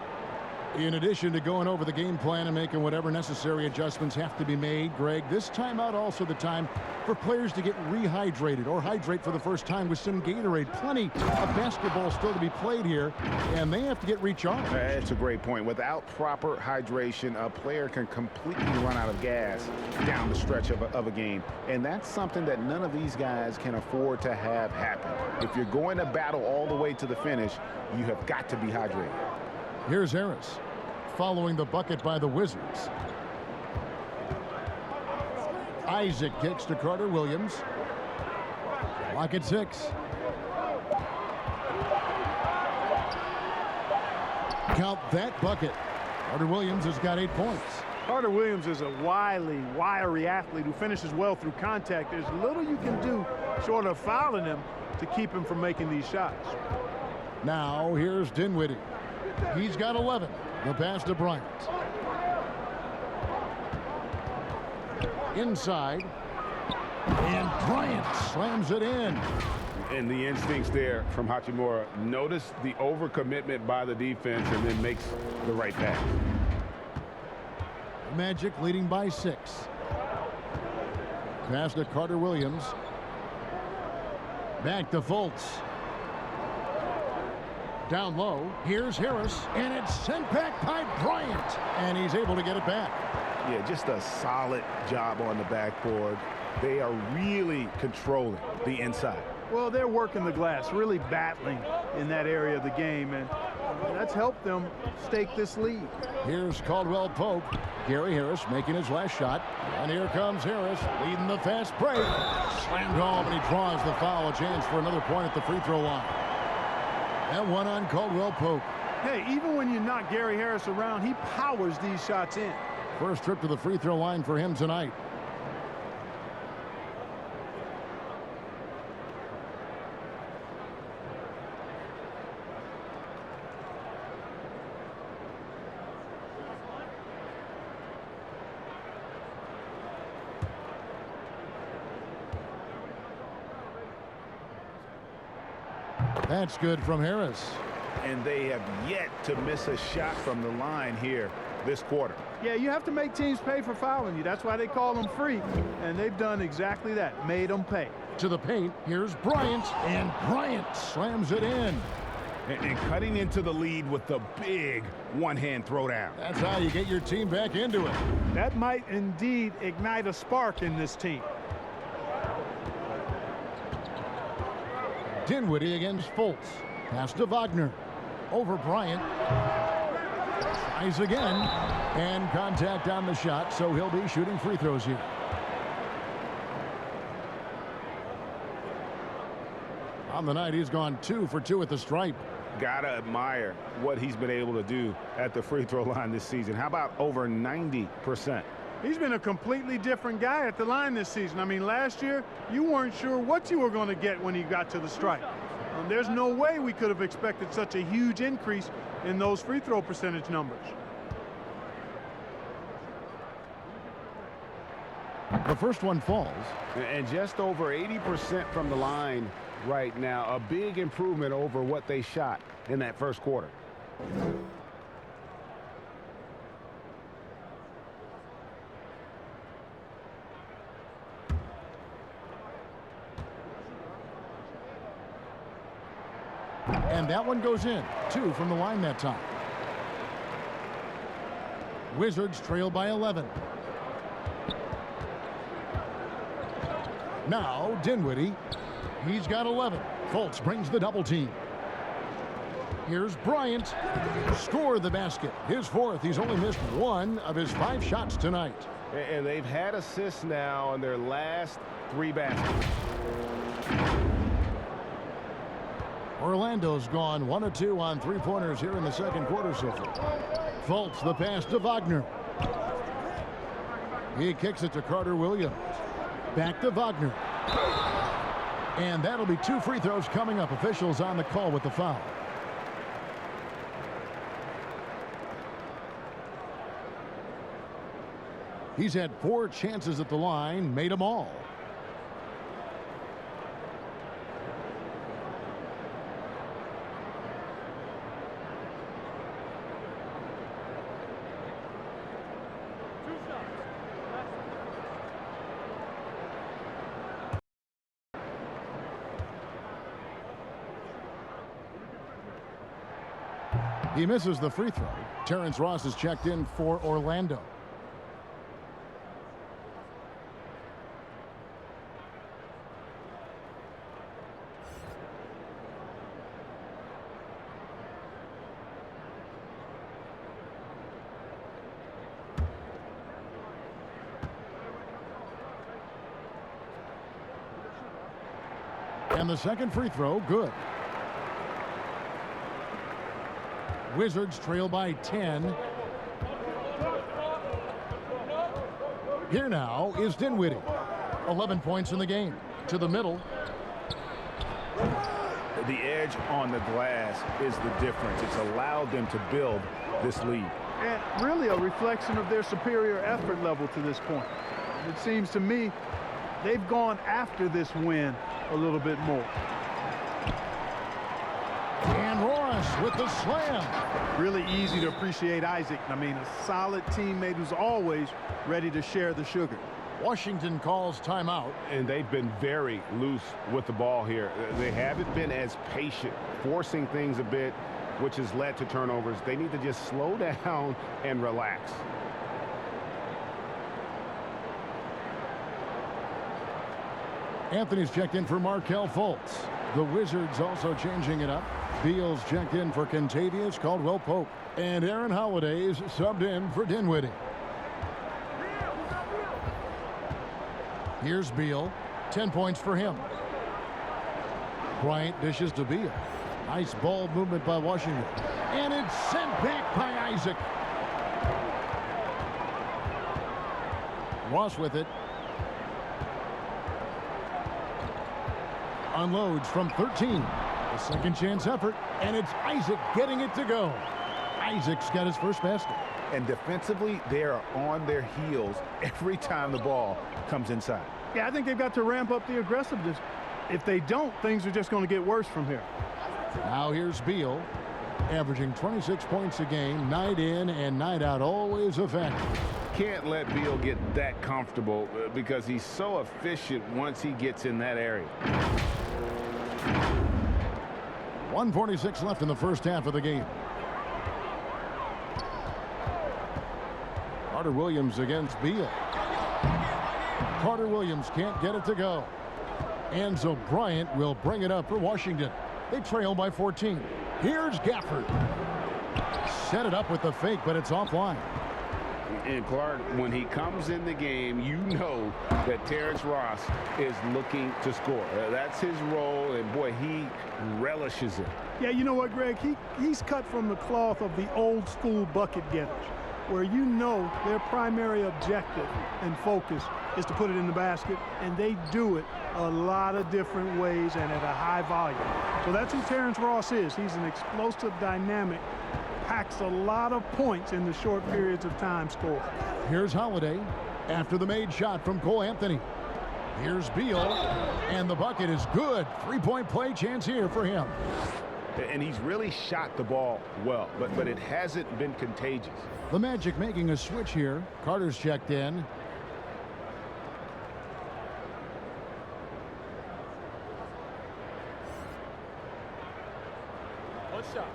S1: In addition to going over the game plan and making whatever necessary adjustments have to be made, Greg, this timeout also the time for players to get rehydrated or hydrate for the first time with some Gatorade. Plenty of basketball still to be played here, and they have to get recharged.
S3: That's a great point. Without proper hydration, a player can completely run out of gas down the stretch of a game. And that's something that none of these guys can afford to have happen. If you're going to battle all the way to the finish, you have got to be hydrated.
S1: Here's Harris following the bucket by the Wizards. Isaac kicks to Carter Williams. Lock at 6. Count that bucket. Carter Williams has got 8 points.
S4: Carter Williams is a wily, wiry athlete who finishes well through contact. There's little you can do short of fouling him to keep him from making these shots.
S1: Now here's Dinwiddie. He's got 11. The pass to Bryant. Inside. And Bryant slams it in.
S3: And the instincts there from Hachimura. Notice the overcommitment by the defense and then makes the right pass.
S1: Magic leading by 6. Pass to Carter Williams. Back to Fultz. Down low, here's Harris, and it's sent back by Bryant, and he's able to get it back.
S3: Yeah, just a solid job on the backboard. They are really controlling the inside.
S4: Well, they're working the glass, really battling in that area of the game, and that's helped them stake this lead.
S1: Here's Caldwell Pope. Gary Harris making his last shot, and here comes Harris leading the fast break. Slammed home, and he draws the foul. A chance for another point at the free throw line. That one on Caldwell Pope.
S4: Hey, even when you knock Gary Harris around, he powers these shots in.
S1: First trip to the free throw line for him tonight. That's good from Harris.
S3: And they have yet to miss a shot from the line here this quarter.
S4: Yeah, you have to make teams pay for fouling you. That's why they call them free. And they've done exactly that, made them pay.
S1: To the paint, here's Bryant, and Bryant slams it in.
S3: And cutting into the lead with the big one-hand throwdown.
S1: That's how you get your team back into it.
S4: That might indeed ignite a spark in this team.
S1: Dinwiddie against Fultz. Pass to Wagner. Over Bryant. Tries again. And contact on the shot, so he'll be shooting free throws here. On the night, he's gone 2 for 2 at the stripe.
S3: Gotta admire what he's been able to do at the free throw line this season. How about over 90%?
S4: He's been a completely different guy at the line this season. I mean, last year, you weren't sure what you were going to get when he got to the stripe. There's no way we could have expected such a huge increase in those free throw percentage numbers.
S1: The first one falls.
S3: And just over 80% from the line right now. A big improvement over what they shot in that first quarter.
S1: And that one goes in. 2 from the line that time. Wizards trail by 11. Now Dinwiddie. He's got 11. Fultz brings the double team. Here's Bryant. Score the basket. His 4th. He's only missed 1 of his 5 shots tonight.
S5: And they've had assists now on their last 3 baskets.
S1: Orlando's gone 1 of 2 on 3-pointers here in the second quarter so far. Fultz the pass to Wagner. He kicks it to Carter Williams. Back to Wagner. And that'll be 2 free throws coming up. Officials on the call with the foul. He's had 4 chances at the line, made them all. He misses the free throw. Terrence Ross is checked in for Orlando. And the second free throw, good. Wizards trail by 10. Here now is Dinwiddie. 11 points in the game. To the middle.
S3: The edge on the glass is the difference. It's allowed them to build this lead.
S4: And really a reflection of their superior effort level to this point. It seems to me they've gone after this win a little bit more.
S1: And Ross with the slam.
S4: Really easy to appreciate Isaac. I mean, a solid teammate who's always ready to share the sugar.
S1: Washington calls timeout.
S3: And they've been very loose with the ball here. They haven't been as patient, forcing things a bit, which has led to turnovers. They need to just slow down and relax.
S1: Anthony's checked in for Markelle Fultz. The Wizards also changing it up. Beal's checked in for Kentavious Caldwell-Pope. And Aaron Holiday's subbed in for Dinwiddie. Here's Beal. 10 points for him. Bryant dishes to Beal. Nice ball movement by Washington. And it's sent back by Isaac. Ross with it. Unloads from 13. A second chance effort, and it's Isaac getting it to go. Isaac's got his first basket.
S3: And defensively, they are on their heels every time the ball comes inside.
S4: Yeah, I think they've got to ramp up the aggressiveness. If they don't, things are just going to get worse from here.
S1: Now here's Beal, averaging 26 points a game, night in and night out, always effective.
S3: Can't let Beal get that comfortable because he's so efficient once he gets in that area.
S1: 1:46 left in the first half of the game. Carter Williams against Beal. Carter Williams can't get it to go. And so Bryant will bring it up for Washington. They trail by 14. Here's Gafford. Set it up with the fake, but it's offline.
S3: And Clark, when he comes in the game, you know that Terrence Ross is looking to score. That's his role, and boy, he relishes it.
S4: Yeah, you know what, Greg? He's cut from the cloth of the old school bucket getters, where you know their primary objective and focus is to put it in the basket, and they do it a lot of different ways and at a high volume. So that's who Terrence Ross is. He's an explosive, dynamic, packs a lot of points in the short periods of time scored.
S1: Here's Holiday after the made shot from Cole Anthony. Here's Beal, and the bucket is good. Three-point play chance here for him.
S3: And he's really shot the ball well, but it hasn't been contagious.
S1: The Magic making a switch here. Carter's checked in.
S6: One shot.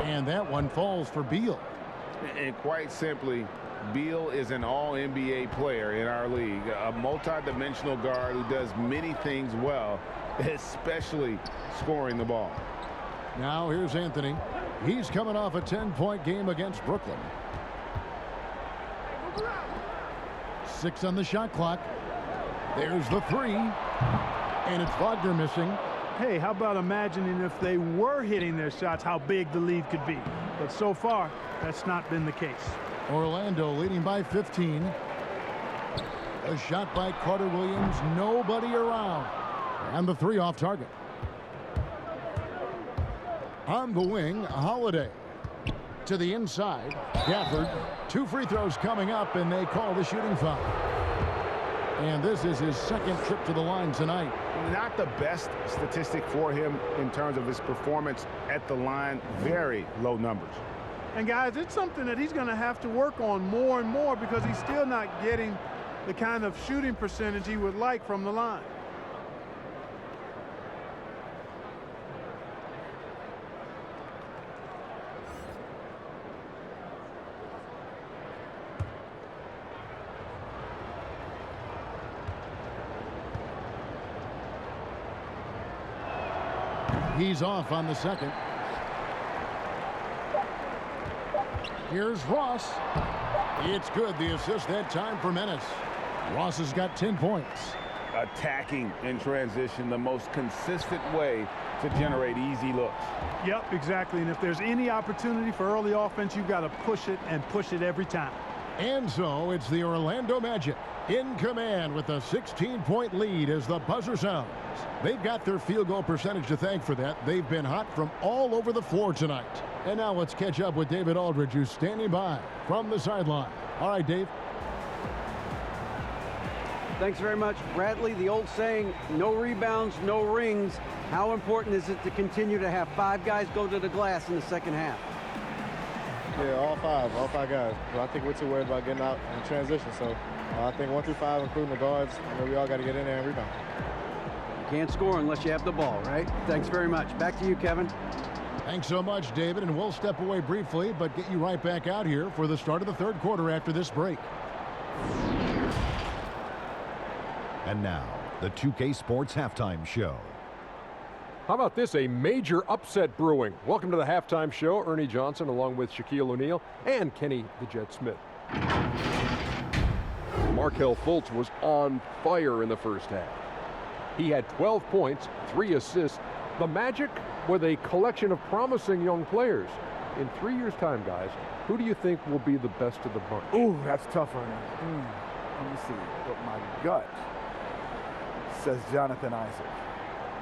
S1: And that one falls for Beal.
S3: And quite simply, Beal is an all-NBA player in our league, a multi-dimensional guard who does many things well, especially scoring the ball.
S1: Now here's Anthony. He's coming off a 10-point game against Brooklyn. 6 on the shot clock. There's the three. And it's Wagner missing.
S4: Hey, how about imagining if they were hitting their shots, how big the lead could be. But so far, that's not been the case.
S1: Orlando leading by 15. A shot by Carter Williams. Nobody around. And the three off target. On the wing, Holiday. To the inside, Gafford. 2 free throws coming up, and they call the shooting foul. And this is his second trip to the line tonight.
S3: Not the best statistic for him in terms of his performance at the line. Very low numbers.
S4: And guys, it's something that he's going to have to work on more and more because he's still not getting the kind of shooting percentage he would like from the line.
S1: He's off on the second. Here's Ross. It's good. The assist that time for Menace. Ross has got 10 points.
S3: Attacking in transition, the most consistent way to generate easy looks.
S4: Yep, exactly. And if there's any opportunity for early offense, you've got to push it and push it every time.
S1: And so it's the Orlando Magic in command with a 16-point lead as the buzzer sounds. They've got their field goal percentage to thank for that. They've been hot from all over the floor tonight. And now let's catch up with David Aldridge, who's standing by from the sideline. All right, Dave.
S2: Thanks very much, Bradley. The old saying, no rebounds, no rings. How important is it to continue to have 5 guys go to the glass in the second half?
S8: Yeah, all five guys. But I think we're too worried about getting out in transition. So I think 1 through 5, including the guards, we all got to get in there and rebound.
S2: You can't score unless you have the ball, right? Thanks very much. Back to you, Kevin.
S1: Thanks so much, David, and we'll step away briefly, but get you right back out here for the start of the third quarter after this break.
S9: And now, the 2K Sports Halftime Show.
S6: How about this? A major upset brewing. Welcome to the halftime show. Ernie Johnson along with Shaquille O'Neal and Kenny the Jet Smith. Markelle Fultz was on fire in the first half. He had 12 points, 3 assists. The Magic with a collection of promising young players. In 3 years' time, guys, who do you think will be the best of the bunch?
S10: Ooh, that's tough, Ernie. Let me see. But my gut says Jonathan Isaac.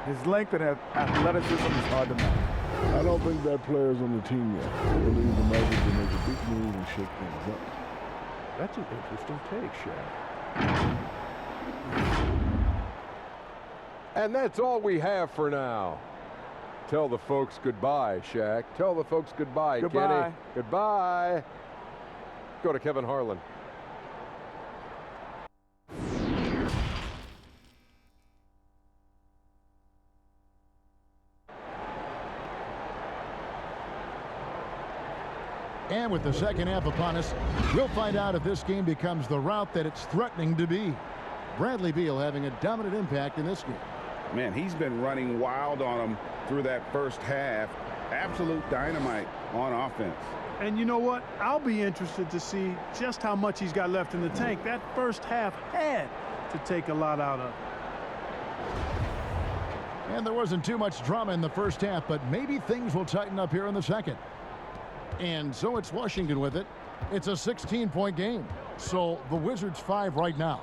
S10: His length and athleticism is hard to match.
S11: I don't think that player's on the team yet. I believe the Magic will make a big move and shake things up.
S6: That's an interesting take, Shaq. And that's all we have for now. Tell the folks goodbye, Shaq. Tell the folks goodbye,
S10: Goodbye.
S6: Kenny. Goodbye. Go to Kevin Harlan.
S1: And with the second half upon us, we'll find out if this game becomes the route that it's threatening to be. Bradley Beal having a dominant impact in this game.
S3: Man, he's been running wild on them through that first half. Absolute dynamite on offense.
S4: And you know what? I'll be interested to see just how much he's got left in the tank. That first half had to take a lot out of.
S1: And there wasn't too much drama in the first half, but maybe things will tighten up here in the second. And so it's Washington with it. It's a 16-point game. So the Wizards 5 right now.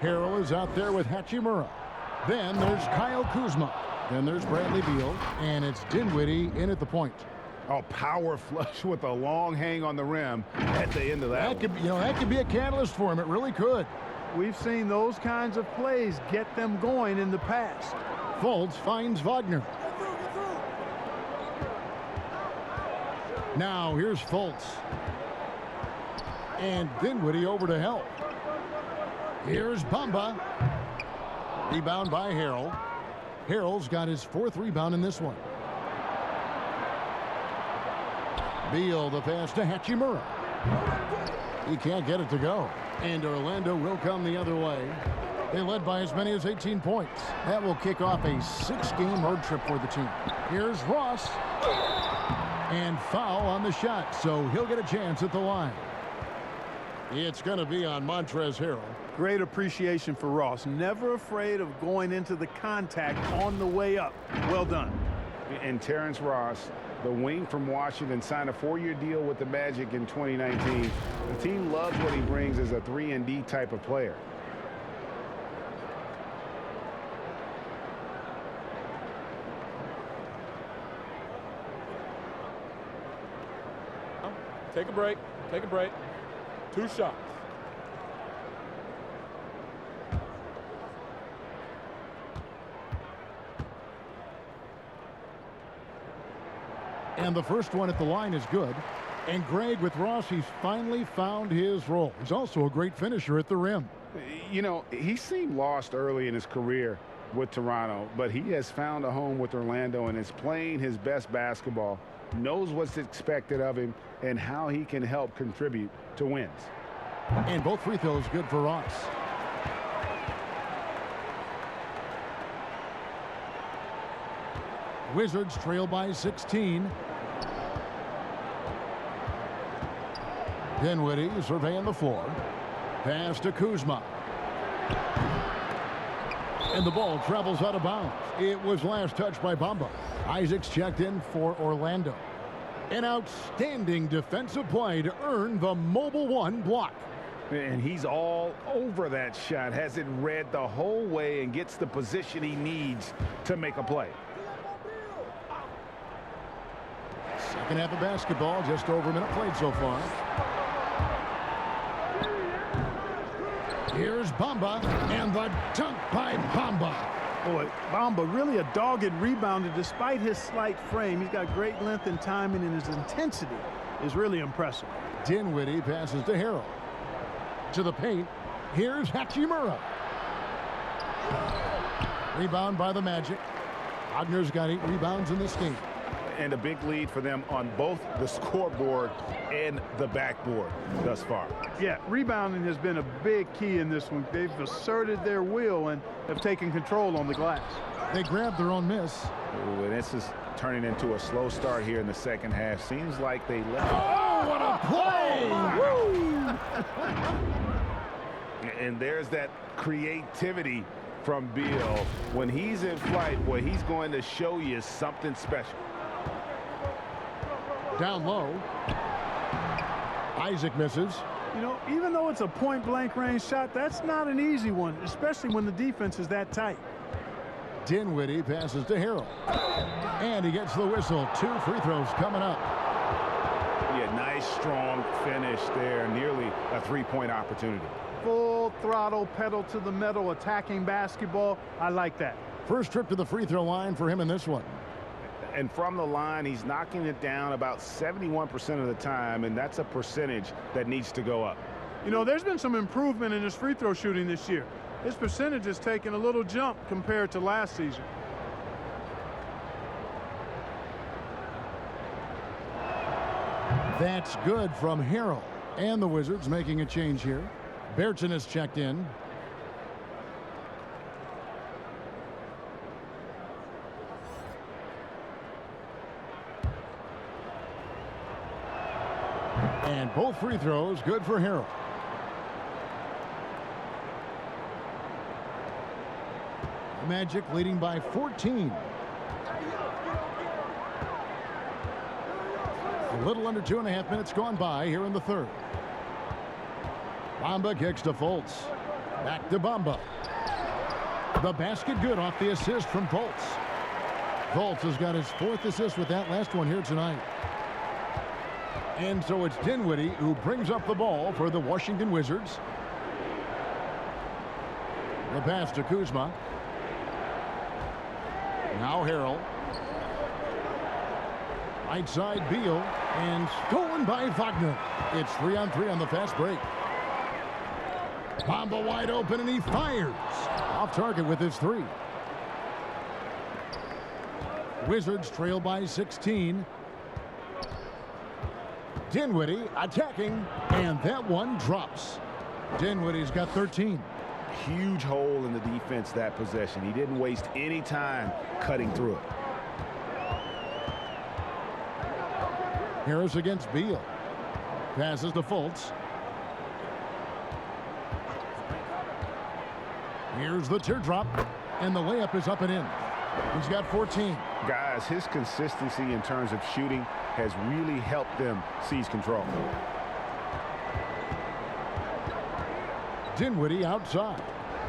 S1: Harrell is out there with Hachimura. Then there's Kyle Kuzma. Then there's Bradley Beal. And it's Dinwiddie in at the point.
S3: Oh, power flush with a long hang on the rim at the end of that.
S1: That could be a catalyst for him. It really could.
S4: We've seen those kinds of plays get them going in the past.
S1: Fultz finds Wagner. Now here's Fultz. And Dinwiddie over to help. Here's Bamba. Rebound by Harrell. Harrell's got his 4th rebound in this one. Beal, the pass to Hachimura. He can't get it to go. And Orlando will come the other way. They led by as many as 18 points. That will kick off a 6-game road trip for the team. Here's Ross. And foul on the shot, so he'll get a chance at the line. It's going to be on Montrezl Harrell.
S4: Great appreciation for Ross. Never afraid of going into the contact on the way up. Well done.
S3: And Terrence Ross, the wing from Washington, signed a 4-year deal with the Magic in 2019. The team loves what he brings as a 3-and-D type of player.
S6: Take a break. Take a break. 2 shots.
S1: And the first one at the line is good. And Greg, with Ross, he's finally found his role. He's also a great finisher at the rim.
S3: You know, he seemed lost early in his career with Toronto, but he has found a home with Orlando and is playing his best basketball, knows what's expected of him, and how he can help contribute to wins.
S1: And both free throws good for Ross. Wizards trail by 16. Dinwiddie surveying the floor. Pass to Kuzma. And the ball travels out of bounds. It was last touched by Bamba. Isaacs checked in for Orlando. An outstanding defensive play to earn the Mobile One block.
S3: And he's all over that shot, has it read the whole way and gets the position he needs to make a play.
S1: Second half of basketball, just over a minute played so far. Here's Bamba, and the dunk by Bamba.
S4: Boy, Bamba really a dogged rebounder despite his slight frame. He's got great length and timing, and his intensity is really impressive.
S1: Dinwiddie passes to Harrell. To the paint. Here's Hachimura. Rebound by the Magic. Wagner's got 8 rebounds in this game.
S3: And a big lead for them on both the scoreboard and the backboard thus far.
S4: Yeah, rebounding has been a big key in this one. They've asserted their will and have taken control on the glass.
S1: They grabbed their own miss.
S3: Ooh, and this is turning into a slow start here in the second half. Seems like they left.
S1: Oh, what a play!
S3: And there's that creativity from Beal. When he's in flight, boy, he's going to show you something special.
S1: Down low. Isaac misses.
S4: You know, even though it's a point-blank range shot, that's not an easy one, especially when the defense is that tight.
S1: Dinwiddie passes to Harrell. And he gets the whistle. 2 free throws coming up.
S3: Yeah, nice, strong finish there. Nearly a 3-point opportunity.
S4: Full throttle, pedal to the metal, attacking basketball. I like that.
S1: First trip to the free throw line for him in this one.
S3: And from the line, he's knocking it down about 71% of the time, and that's a percentage that needs to go up.
S4: You know, there's been some improvement in his free throw shooting this year. His percentage has taken a little jump compared to last season.
S1: That's good from Harrell. And the Wizards making a change here. Berton has checked in. And both free throws good for Harrell. Magic leading by 14. A little under 2.5 minutes gone by here in the third. Bamba kicks to Fultz. Back to Bamba. The basket good off the assist from Fultz. Fultz has got his 4th assist with that last one here tonight. And so it's Dinwiddie who brings up the ball for the Washington Wizards. The pass to Kuzma. Now Harrell. Right side Beal. And stolen by Wagner. It's 3-on-3 on the fast break. Bamba wide open, and he fires. Off target with his 3. Wizards trail by 16. Dinwiddie attacking, and that one drops. Dinwiddie's got 13.
S3: Huge hole in the defense that possession. He didn't waste any time cutting through it.
S1: Harris against Beal. Passes to Fultz. Here's the teardrop, and the layup is up and in. He's got 14.
S3: Guys, his consistency in terms of shooting has really helped them seize control.
S1: Dinwiddie outside.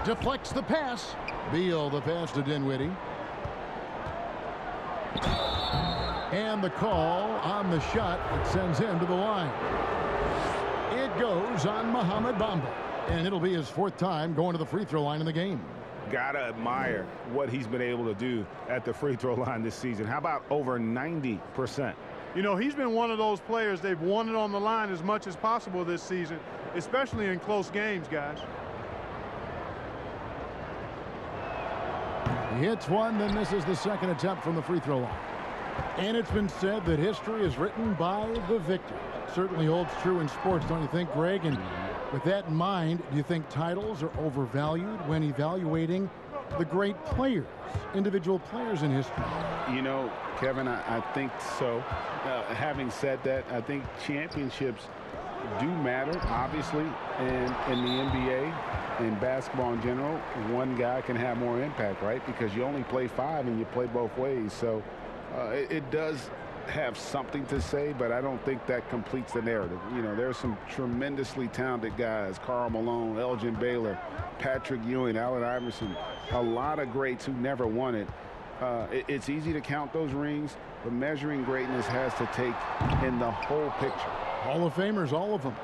S1: Deflects the pass. Beal the pass to Dinwiddie. And the call on the shot that sends him to the line. It goes on Mohamed Bamba. And it'll be his 4th time going to the free throw line in the game.
S3: Gotta admire what he's been able to do at the free throw line this season. How about over 90%?
S4: You know, he's been one of those players they've wanted on the line as much as possible this season, especially in close games, guys.
S1: He hits one, then misses the second attempt from the free throw line. And it's been said that history is written by the victor. Certainly holds true in sports, don't you think, Greg? And with that in mind, do you think titles are overvalued when evaluating the great players, individual players in history?
S3: You know, Kevin, I think so. Having said that, I think championships do matter, obviously, in the NBA and basketball in general. One guy can have more impact, right? Because you only play 5 and you play both ways. So it does have something to say, but I don't think that completes the narrative. You know, there's some tremendously talented guys: Karl Malone, Elgin Baylor, Patrick Ewing, Allen Iverson, a lot of greats who never won it. It's easy to count those rings, but measuring greatness has to take in the whole picture.
S1: Hall of Famers, all of them.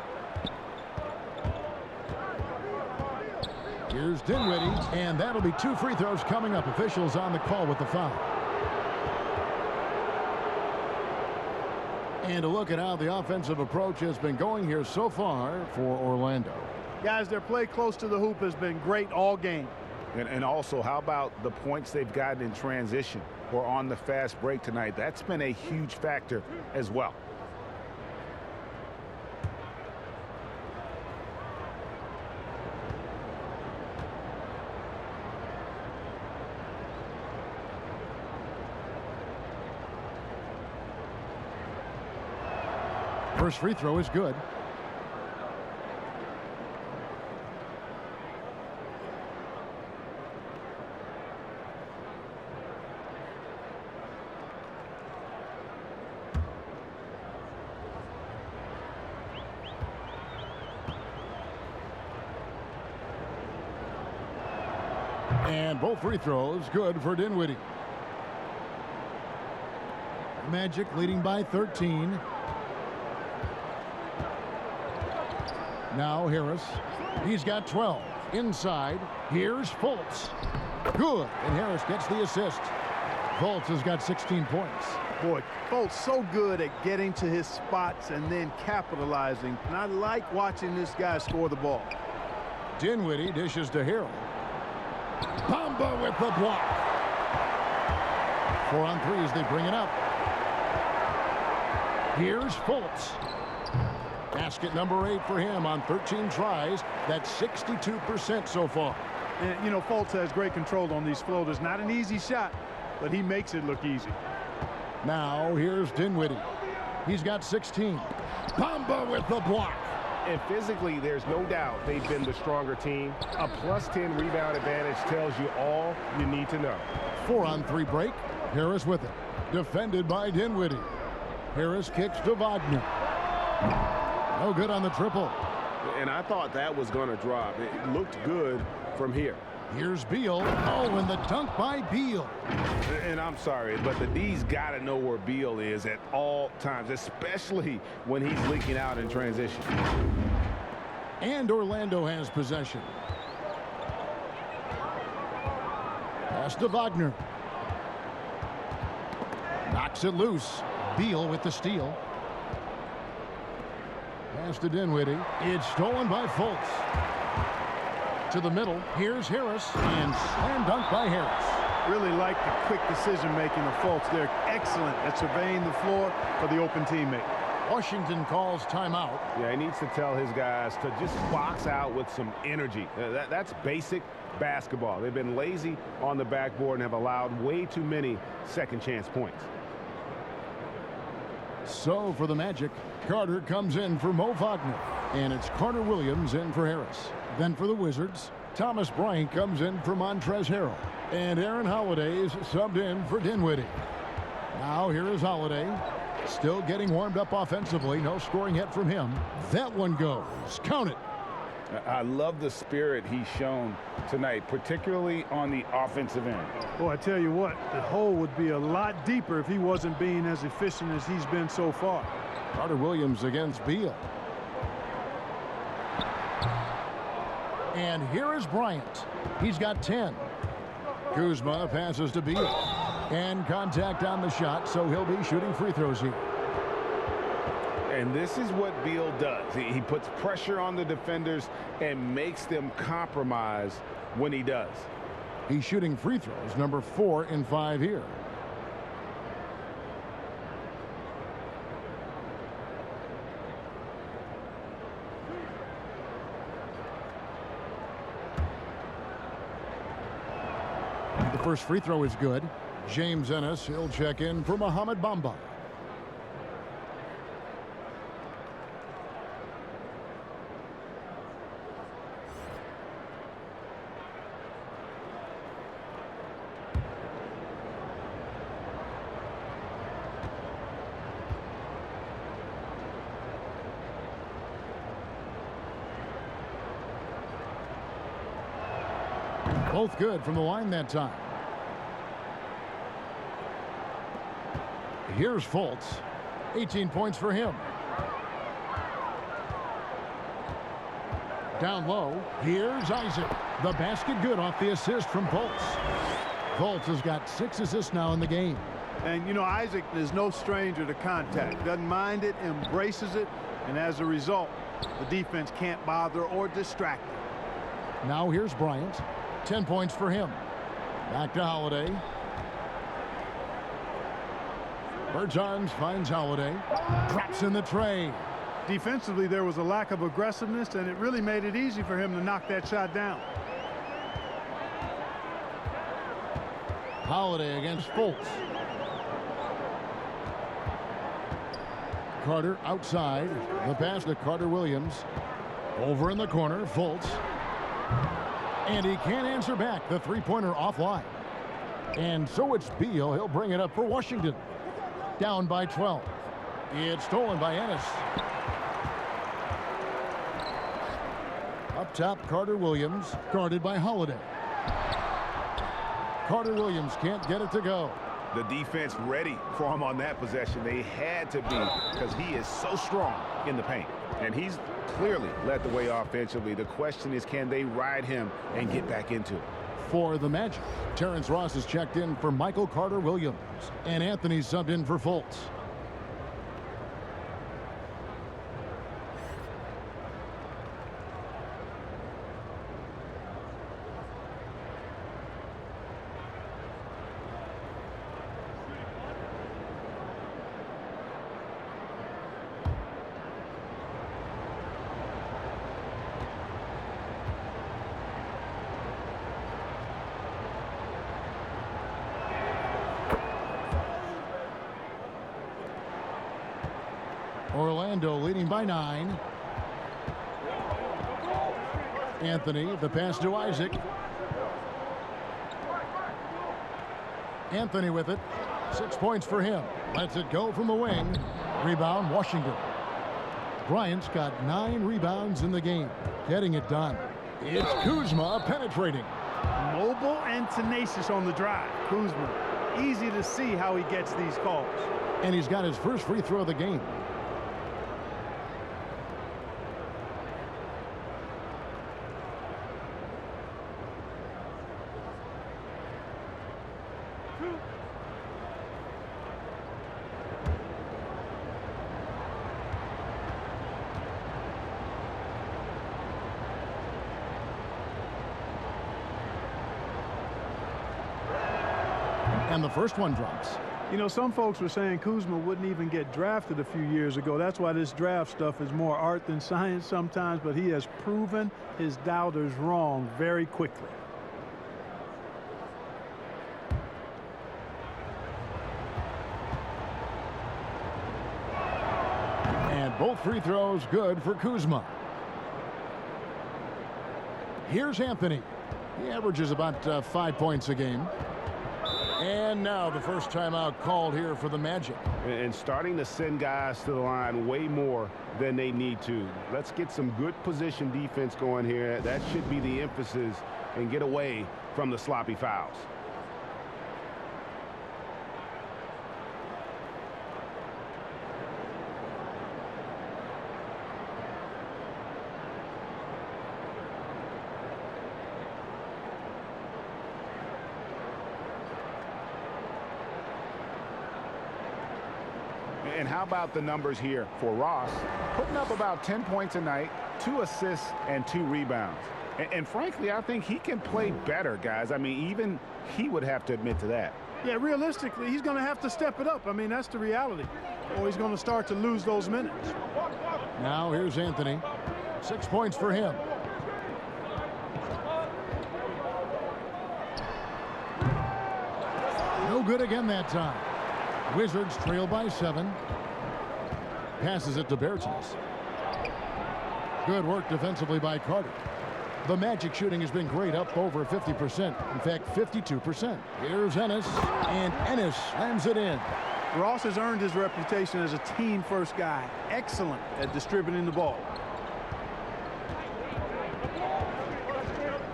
S1: Here's Dinwiddie, and that'll be 2 free throws coming up. Officials on the call with the foul. And a look at how the offensive approach has been going here so far for Orlando.
S4: Guys, their play close to the hoop has been great all game.
S3: And also, how about the points they've gotten in transition or on the fast break tonight? That's been a huge factor as well.
S1: First free throw is good. And both free throws good for Dinwiddie. Magic leading by 13. Now Harris. He's got 12. Inside. Here's Fultz. Good. And Harris gets the assist. Fultz has got 16 points.
S4: Boy, Fultz so good at getting to his spots and then capitalizing. And I like watching this guy score the ball.
S1: Dinwiddie dishes to Harrell. Bamba with the block. 4 on 3 as they bring it up. Here's Fultz. Basket number 8 for him on 13 tries. That's 62% so far.
S4: And, you know, Fultz has great control on these floaters. Not an easy shot, but he makes it look easy.
S1: Now here's Dinwiddie. He's got 16. Bamba with the block.
S5: And physically, there's no doubt they've been the stronger team. A +10 rebound advantage tells you all you need to know.
S1: 4 on 3 break. Harris with it. Defended by Dinwiddie. Harris kicks to Wagner. No good on the triple.
S5: And I thought that was going to drop. It looked good from here.
S1: Here's Beal. Oh, and the dunk by Beal.
S3: And I'm sorry, but the D's got to know where Beal is at all times, especially when he's leaking out in transition.
S1: And Orlando has possession. Pass to Wagner. Knocks it loose. Beal with the steal. Pass to Dinwiddie. It's stolen by Fultz. To the middle. Here's Harris. And slam dunk by Harris.
S4: Really like the quick decision-making of Fultz. They're excellent at surveying the floor for the open teammate.
S1: Washington calls timeout.
S3: Yeah, he needs to tell his guys to just box out with some energy. That's basic basketball. They've been lazy on the backboard and have allowed way too many second-chance points.
S1: So for the Magic, Carter comes in for Mo Wagner. And it's Carter Williams in for Harris. Then for the Wizards, Thomas Bryant comes in for Montrezl Harrell. And Aaron Holiday's subbed in for Dinwiddie. Now here is Holiday. Still getting warmed up offensively. No scoring yet from him. That one goes. Count it.
S3: I love the spirit he's shown tonight, particularly on the offensive end.
S4: Boy, I tell you what, the hole would be a lot deeper if he wasn't being as efficient as he's been so far.
S1: Carter Williams against Beal. And here is Bryant. He's got 10. Kuzma passes to Beal. And contact on the shot, so he'll be shooting free throws here.
S3: And this is what Beal does. He puts pressure on the defenders and makes them compromise when he does.
S1: He's shooting free throws, number 4 in 5 here. The first free throw is good. James Ennis, he'll check in for Mohamed Bamba. Both good from the line that time. Here's Fultz. 18 points for him. Down low. Here's Isaac. The basket good off the assist from Fultz. Fultz has got 6 assists now in the game.
S4: And, you know, Isaac is no stranger to contact. Doesn't mind it, embraces it, and as a result, the defense can't bother or distract him.
S1: Now here's Bryant. 10 points for him. Back to Holiday. Bertans finds Holiday. Drops in the tray.
S4: Defensively, there was a lack of aggressiveness, and it really made it easy for him to knock that shot down.
S1: Holiday against Fultz. Carter outside. The pass to Carter Williams. Over in the corner, Fultz. And he can't answer back. The three-pointer offline. And so it's Beal. He'll bring it up for Washington. Down by 12. It's stolen by Ennis. Up top, Carter Williams, guarded by Holiday. Carter Williams can't get it to go.
S3: The defense ready for him on that possession. They had to be, because he is so strong in the paint. And he's clearly led the way offensively. The question is, can they ride him and get back into it?
S1: For the Magic, Terrence Ross is checked in for Michael Carter Williams. And Anthony subbed in for Fultz. Orlando leading by 9. Anthony, the pass to Isaac. Anthony with it. 6 points for him. Lets it go from the wing. Rebound, Washington. Bryant's got 9 rebounds in the game. Getting it done. It's Kuzma penetrating.
S4: Mobile and tenacious on the drive. Kuzma, easy to see how he gets these calls.
S1: And he's got his first free throw of the game. And the first one drops.
S4: You know, some folks were saying Kuzma wouldn't even get drafted a few years ago. That's why this draft stuff is more art than science sometimes, but he has proven his doubters wrong very quickly. And
S1: both free throws good for Kuzma. Here's Anthony. He averages about 5 points a game. And now the first timeout called here for the Magic.
S3: And starting to send guys to the line way more than they need to. Let's get some good position defense going here. That should be the emphasis, and get away from the sloppy fouls. And how about the numbers here for Ross? Putting up about 10 points a night, 2 assists, and 2 rebounds. And frankly, I think he can play better, guys. I mean, even he would have to admit to that.
S4: Yeah, realistically, he's going to have to step it up. I mean, that's the reality. Or he's going to start to lose those minutes.
S1: Now here's Anthony. 6 points for him. No good again that time. Wizards trail by 7. Passes it to Bertans. Good work defensively by Carter. The Magic shooting has been great, up over 50%. In fact, 52%. Here's Ennis, and Ennis slams it in.
S4: Ross has earned his reputation as a team-first guy. Excellent at distributing the ball.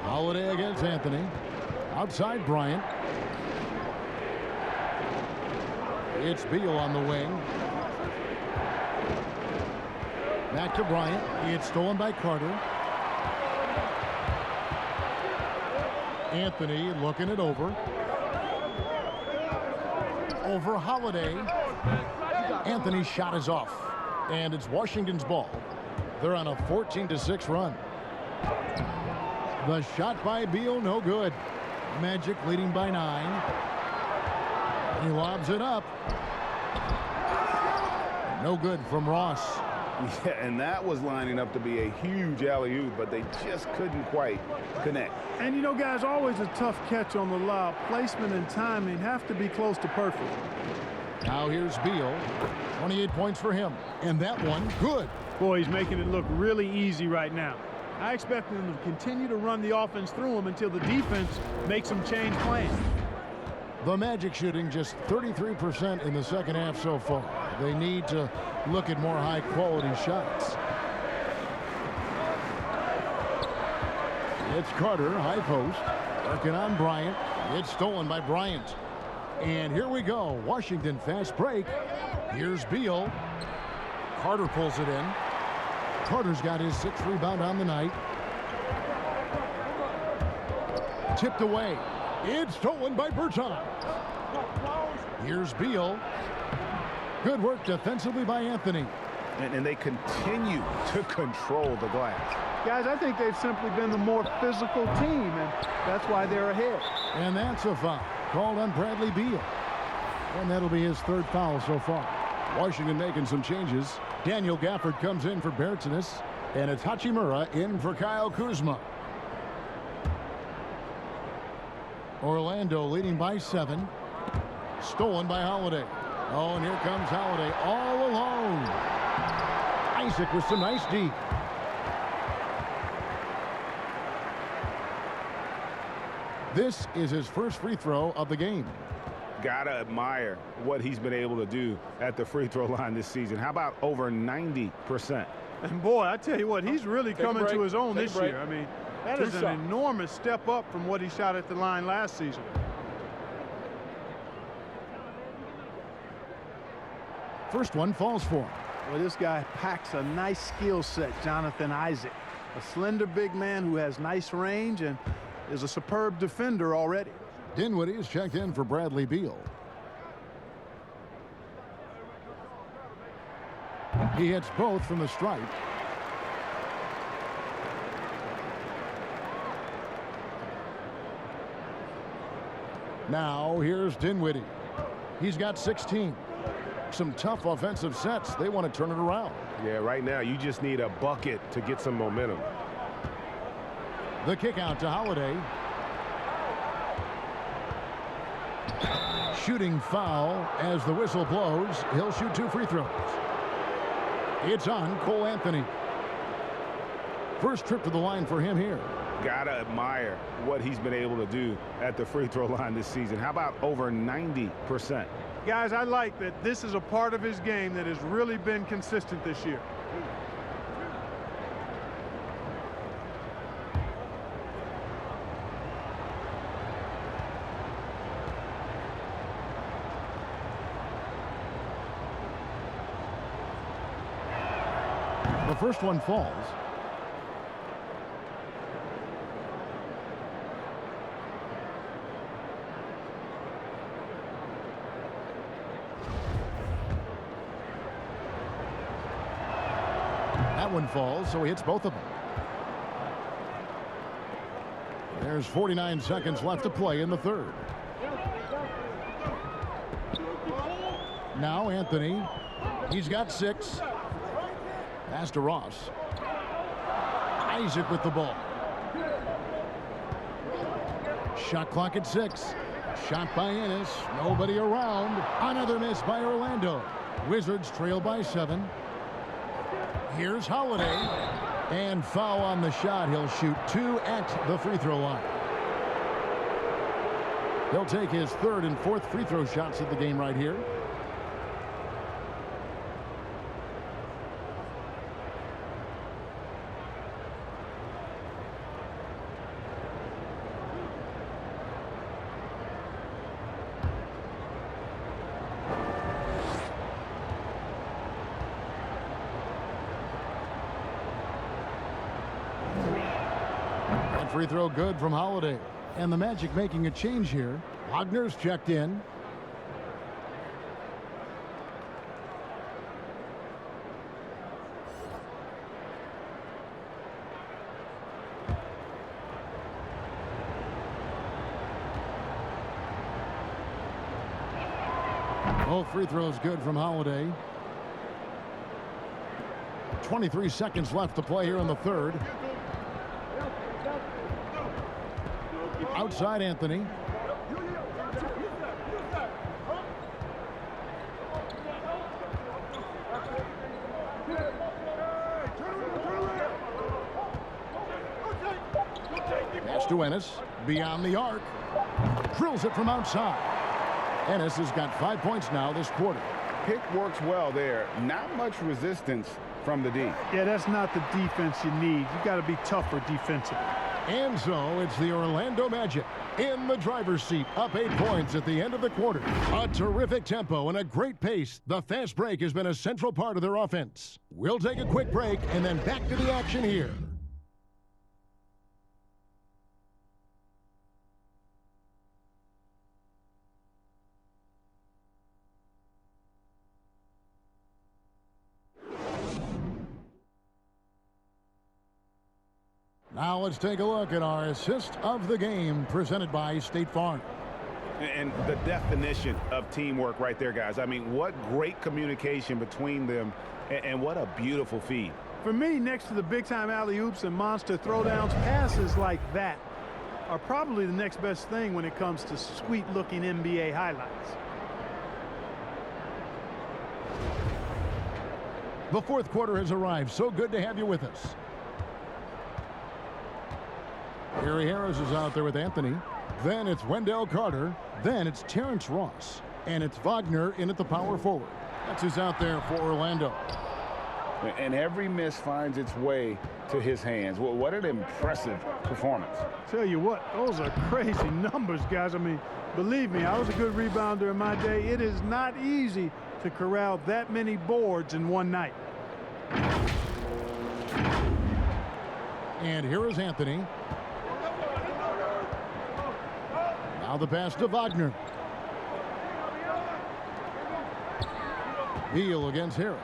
S1: Holiday against Anthony. Outside Bryant. It's Beal on the wing. Back to Bryant. It's stolen by Carter. Anthony looking it over. Over Holiday. Anthony's shot is off. And it's Washington's ball. They're on a 14-6 run. The shot by Beal, no good. Magic leading by 9. He lobs it up. No good from Ross.
S3: Yeah, and that was lining up to be a huge alley-oop, but they just couldn't quite connect.
S4: And, you know, guys, always a tough catch on the lob. Placement and timing have to be close to perfect.
S1: Now here's Beal. 28 points for him. And that one, good.
S4: Boy, he's making it look really easy right now. I expect them to continue to run the offense through him until the defense makes them change plans.
S1: The Magic shooting just 33% in the second half so far. They need to look at more high-quality shots. It's Carter, high post. Working on Bryant. It's stolen by Bryant. And here we go. Washington fast break. Here's Beal. Carter pulls it in. Carter's got his 6th rebound on the night. Tipped away. It's stolen by Bertans. Here's Beal. Good work defensively by Anthony.
S3: And they continue to control the glass.
S4: Guys, I think they've simply been the more physical team, and that's why they're ahead.
S1: And that's a foul called on Bradley Beal. And that'll be his 3rd foul so far. Washington making some changes. Daniel Gafford comes in for Bertans, and it's Hachimura in for Kyle Kuzma. Orlando leading by 7. Stolen by Holiday. Oh, and here comes Holiday all alone. Isaac with some nice D. This is his first free throw of the game.
S3: Gotta admire what he's been able to do at the free throw line this season. How about over 90%?
S4: And boy, I tell you what, he's really coming to his own this year. I mean, that is an enormous step up from what he shot at the line last season.
S1: First one falls for him.
S4: Well, this guy packs a nice skill set, Jonathan Isaac. A slender big man who has nice range and is a superb defender already.
S1: Dinwiddie is checked in for Bradley Beal. He hits both from the stripe. Now here's Dinwiddie. He's got 16. Some tough offensive sets. They want to turn it around.
S5: Yeah, right now you just need a bucket to get some momentum.
S1: The kick out to Holiday. Shooting foul as the whistle blows. He'll shoot 2 free throws. It's on Cole Anthony. First trip to the line for him here.
S3: Gotta admire what he's been able to do at the free throw line this season. How about over 90%?
S4: Guys, I like that this is a part of his game that has really been consistent this year.
S1: The first one falls. That one falls, so he hits both of them. There's 49 seconds left to play in the third. Now Anthony. He's got 6. Pass to Ross. Isaac with the ball. Shot clock at 6. Shot by Ennis. Nobody around. Another miss by Orlando. Wizards trail by 7. Here's Holiday. And foul on the shot. He'll shoot 2 at the free throw line. He'll take his 3rd and 4th free throw shots of the game right here. Free throw good from Holiday. And the Magic making a change here. Wagner's checked in. Both free throws good from Holiday. 23 seconds left to play here in the third. Outside Anthony. Pass to Ennis. Beyond the arc. Drills it from outside. Ennis has got 5 points now this quarter.
S3: Pick works well there. Not much resistance from the D.
S4: Yeah, that's not the defense you need. You got to be tougher defensively.
S1: And so it's the Orlando Magic in the driver's seat, up 8 points at the end of the quarter. A terrific tempo and a great pace. The fast break has been a central part of their offense. We'll take a quick break and then back to the action here. Now let's take a look at our assist of the game presented by State Farm.
S3: And the definition of teamwork right there, guys. I mean, what great communication between them, and what a beautiful feed.
S4: For me, next to the big-time alley-oops and monster throwdowns, passes like that are probably the next best thing when it comes to sweet-looking NBA highlights.
S1: The fourth quarter has arrived. So good to have you with us. Gary Harris is out there with Anthony. Then it's Wendell Carter. Then it's Terrence Ross. And it's Wagner in at the power forward. That's who's out there for Orlando.
S3: And every miss finds its way to his hands. Well, what an impressive performance.
S4: Tell you what, those are crazy numbers, guys. I mean, believe me, I was a good rebounder in my day. It is not easy to corral that many boards in one night.
S1: And here is Anthony. Now the pass to Wagner. Beal against Harris.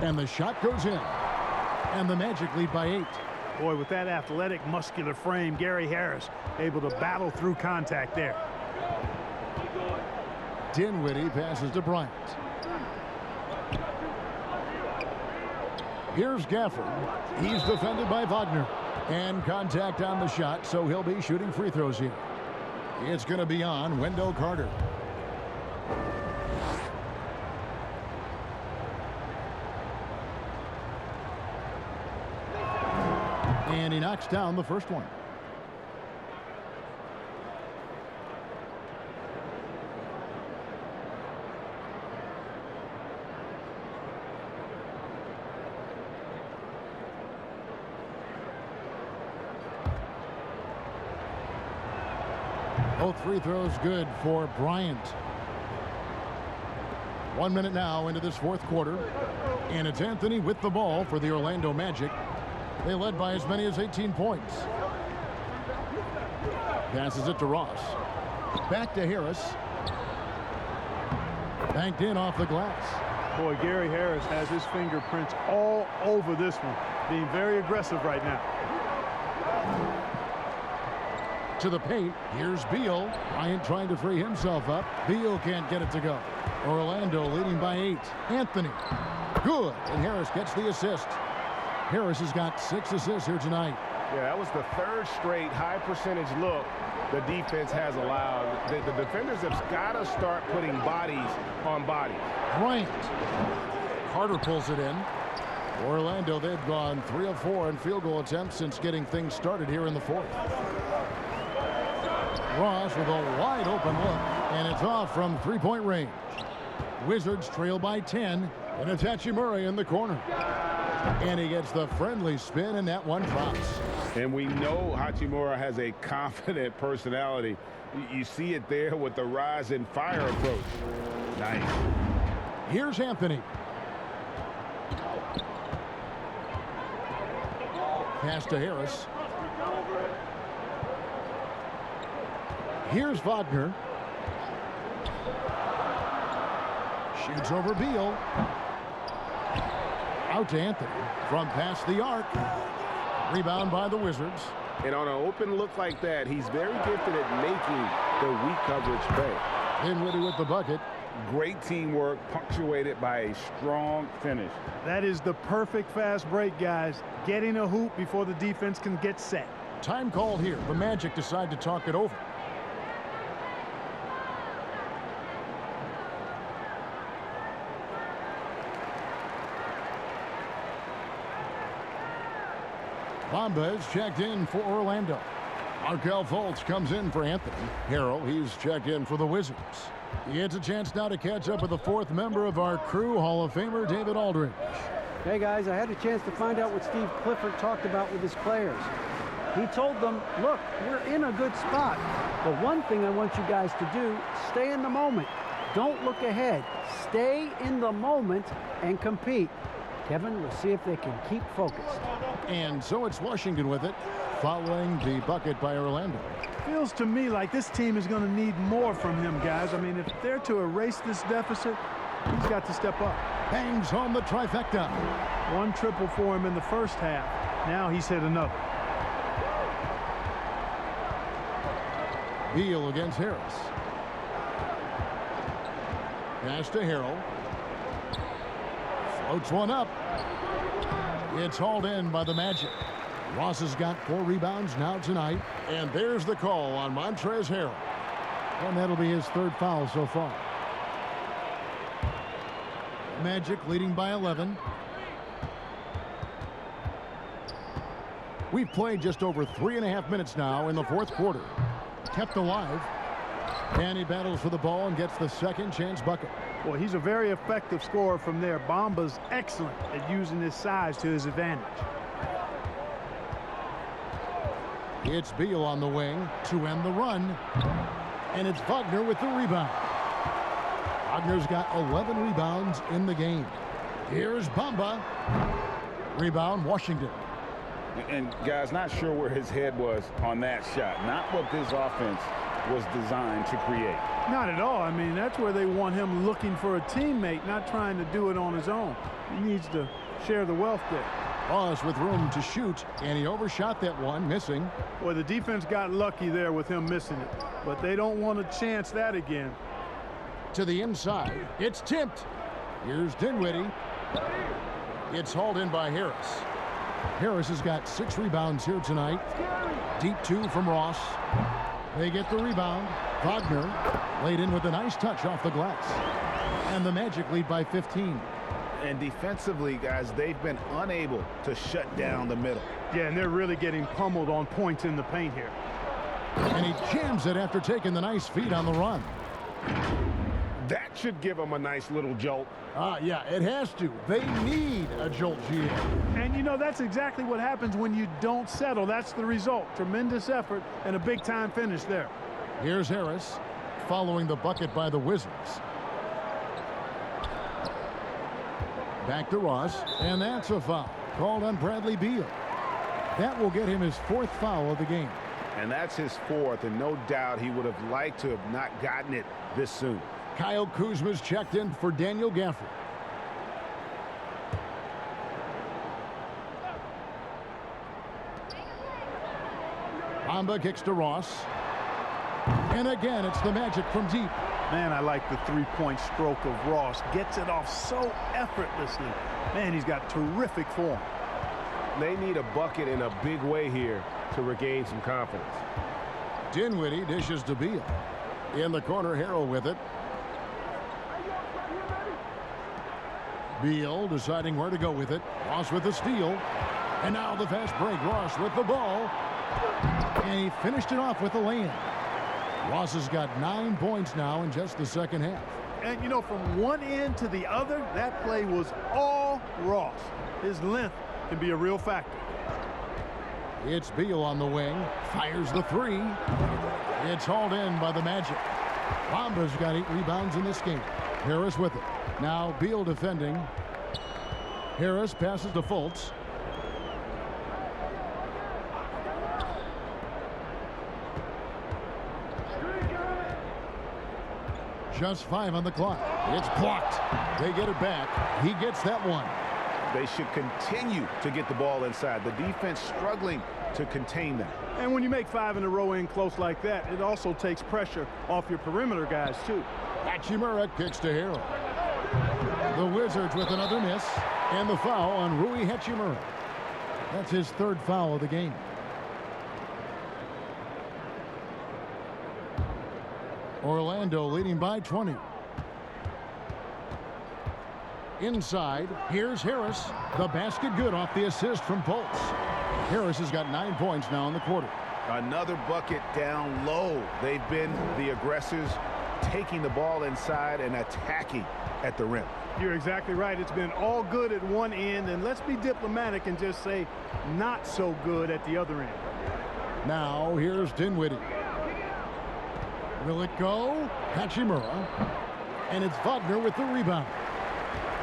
S1: And the shot goes in. And the Magic lead by 8.
S4: Boy, with that athletic, muscular frame, Gary Harris able to battle through contact there.
S1: Dinwiddie passes to Bryant. Here's Gafford. He's defended by Wagner. And contact on the shot, so he'll be shooting free throws here. It's going to be on Wendell Carter. And he knocks down the first one. Both free throws good for Bryant. 1 minute now into this fourth quarter. And it's Anthony with the ball for the Orlando Magic. They led by as many as 18 points. Passes it to Ross. Back to Harris. Banked in off the glass.
S4: Boy, Gary Harris has his fingerprints all over this one. Being very aggressive right now.
S1: To the paint. Here's Beal. Bryant trying to free himself up. Beal can't get it to go. Orlando leading by 8. Anthony. Good. And Harris gets the assist. Harris has got 6 assists here tonight.
S5: Yeah, that was the third straight high percentage look the defense has allowed. The defenders have got to start putting bodies on bodies.
S1: Bryant. Carter pulls it in. Orlando, they've gone 3 of 4 in field goal attempts since getting things started here in the fourth. Ross with a wide open look, and it's off from three-point range. Wizards trail by 10, and it's Hachimura in the corner. And he gets the friendly spin, and that one drops.
S3: And we know Hachimura has a confident personality. You see it there with the rise and fire approach. Nice.
S1: Here's Anthony. Pass to Harris. Here's Wagner. Shoots over Beal. Out to Anthony from past the arc. Rebound by the Wizards.
S3: And on an open look like that, he's very gifted at making the weak coverage pay.
S1: Dinwiddie with the bucket.
S3: Great teamwork, punctuated by a strong finish.
S4: That is the perfect fast break, guys. Getting a hoop before the defense can get set.
S1: Time called here. The Magic decide to talk it over. Bamba is checked in for Orlando. Markelle Fultz comes in for Anthony. Harrell, he's checked in for the Wizards. He gets a chance now to catch up with the fourth member of our crew, Hall of Famer David Aldridge.
S2: Hey guys, I had a chance to find out what Steve Clifford talked about with his players. He told them, look, we're in a good spot. But one thing I want you guys to do, stay in the moment. Don't look ahead. Stay in the moment and compete. Kevin, we'll see if they can keep focused.
S1: And so it's Washington with it, following the bucket by Orlando.
S4: Feels to me like this team is going to need more from him, guys. I mean, if they're to erase this deficit, he's got to step up.
S1: Bangs home the trifecta.
S4: 1 triple for him in the first half. Now he's hit another.
S1: Beal against Harris. Pass to Harrell. Floats one up. It's hauled in by the Magic. Ross has got 4 rebounds now tonight. And there's the call on Montrezl Harrell. And that'll be his 3rd foul so far. Magic leading by 11. We've played just over 3.5 minutes now in the fourth quarter. Kept alive. And he battles for the ball and gets the second chance bucket.
S4: Well, he's a very effective scorer from there. Bamba's excellent at using his size to his advantage.
S1: It's Beal on the wing to end the run. And it's Wagner with the rebound. Wagner's got 11 rebounds in the game. Here's Bamba. Rebound, Washington.
S3: And guys, not sure where his head was on that shot. Not what this offense was designed to create.
S4: Not at all. I mean, that's where they want him looking for a teammate, not trying to do it on his own. He needs to share the wealth there.
S1: Ross with room to shoot, and he overshot that one, missing.
S4: Well, the defense got lucky there with him missing it, but they don't want to chance that again.
S1: To the inside, it's tipped. Here's Dinwiddie. It's hauled in by Harris. Harris has got 6 rebounds here tonight. Deep 2 from Ross. They get the rebound. Wagner laid in with a nice touch off the glass. And the Magic lead by 15.
S3: And defensively, guys, they've been unable to shut down the middle.
S4: Yeah, and they're really getting pummeled on points in the paint here.
S1: And he jams it after taking the nice feed on the run.
S5: That should give them a nice little jolt.
S1: Yeah, it has to. They need a jolt, GA.
S4: And, you know, that's exactly what happens when you don't settle. That's the result. Tremendous effort and a big-time finish there.
S1: Here's Harris following the bucket by the Wizards. Back to Ross, and that's a foul called on Bradley Beal. That will get him his 4th foul of the game.
S3: And that's his 4th, and no doubt he would have liked to have not gotten it this soon.
S1: Kyle Kuzma's checked in for Daniel Gafford. Bamba kicks to Ross. And again, it's the Magic from deep.
S4: Man, I like the three-point stroke of Ross. Gets it off so effortlessly. Man, he's got terrific form.
S5: They need a bucket in a big way here to regain some confidence.
S1: Dinwiddie dishes to Beal. In the corner, Harrell with it. Beal deciding where to go with it. Ross with the steal. And now the fast break. Ross with the ball. And he finished it off with the lay-in. Ross has got 9 points now in just the second half.
S4: And, you know, from one end to the other, that play was all Ross. His length can be a real factor.
S1: It's Beal on the wing. Fires the 3. It's hauled in by the Magic. Bamba's got 8 rebounds in this game. Harris with it. Now Beal defending. Harris passes to Fultz. Just 5 on the clock. It's blocked. They get it back. He gets that one.
S3: They should continue to get the ball inside. The defense struggling to contain them.
S4: And when you make 5 in a row in close like that, it also takes pressure off your perimeter guys, too.
S1: Hachimura kicks to Harrell. The Wizards with another miss. And the foul on Rui Hachimura. That's his 3rd foul of the game. Orlando leading by 20. Inside, here's Harris. The basket good off the assist from Fultz. Harris has got 9 points now in the quarter.
S3: Another bucket down low. They've been the aggressors, taking the ball inside and attacking at the rim.
S4: You're exactly right. It's been all good at one end, and let's be diplomatic and just say not so good at the other end.
S1: Now, here's Dinwiddie. Will it go? Hachimura. And it's Wagner with the rebound.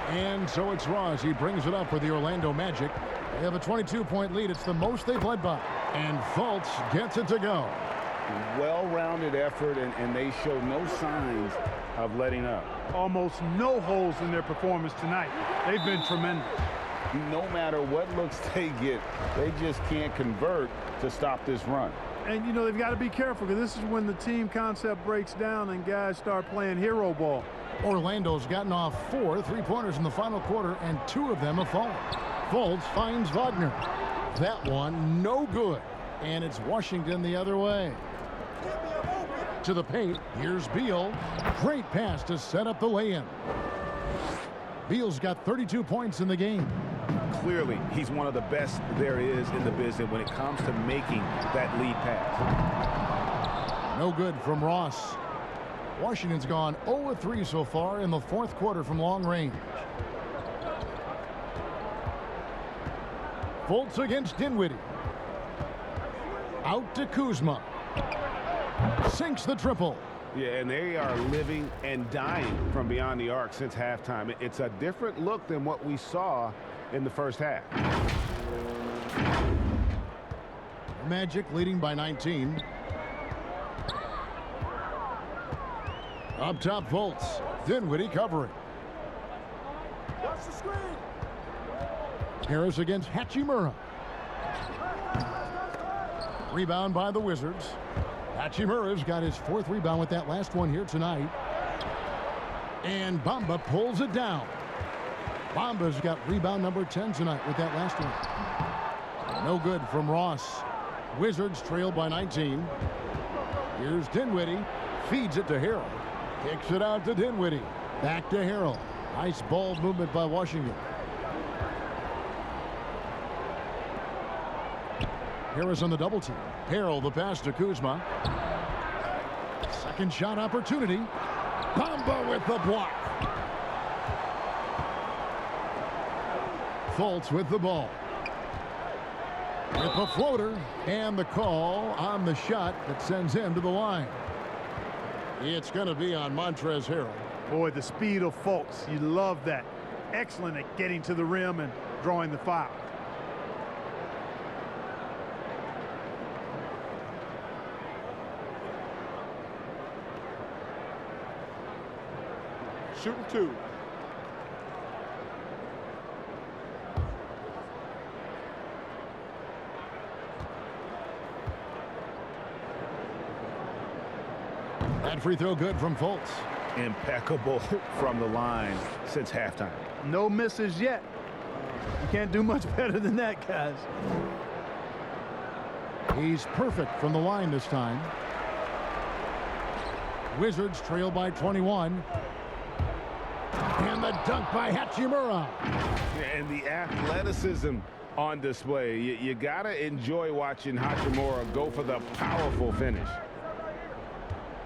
S1: And so it's Ross. He brings it up for the Orlando Magic. They have a 22-point lead. It's the most they've led by. And Fultz gets it to go.
S3: Well-rounded effort, and they show no signs of letting up.
S4: Almost no holes in their performance tonight. They've been tremendous.
S3: No matter what looks they get, they just can't convert to stop this run.
S4: And, you know, they've got to be careful because this is when the team concept breaks down and guys start playing hero ball.
S1: Orlando's gotten off 4 3-pointers in the final quarter, and 2 of them have fallen. Fultz finds Wagner. That one, no good. And it's Washington the other way. To the paint, here's Beal. Great pass to set up the lay-in. Beal's got 32 points in the game.
S3: Clearly, he's one of the best there is in the business when it comes to making that lead pass.
S1: No good from Ross. Washington's gone 0-3 so far in the 4th quarter from long range. Fultz against Dinwiddie. Out to Kuzma. Sinks the triple.
S3: Yeah, and they are living and dying from beyond the arc since halftime. It's a different look than what we saw in the first half.
S1: Magic leading by 19. Up top, Fultz. Dinwiddie covering.
S10: Watch the screen.
S1: Harris against Hachimura. Rebound by the Wizards. Hachimura's got his 4th rebound with that last one here tonight. And Bamba pulls it down. Bamba's got rebound number 10 tonight with that last one. No good from Ross. Wizards trail by 19. Here's Dinwiddie. Feeds it to Harrell. Kicks it out to Dinwiddie. Back to Harrell. Nice ball movement by Washington. Harris on the double team. Harrell the pass to Kuzma. Second shot opportunity. Bamba with the block. Fultz with the ball. With the floater and the call on the shot that sends him to the line. It's going to be on Montrezl Harrell.
S4: Boy, the speed of Fultz. You love that. Excellent at getting to the rim and drawing the foul.
S5: Shooting 2.
S1: That free throw good from Fultz.
S3: Impeccable from the line since halftime.
S4: No misses yet. You can't do much better than that, guys.
S1: He's perfect from the line this time. Wizards trail by 21. And the dunk by Hachimura.
S3: And the athleticism on display. You got to enjoy watching Hachimura go for the powerful finish.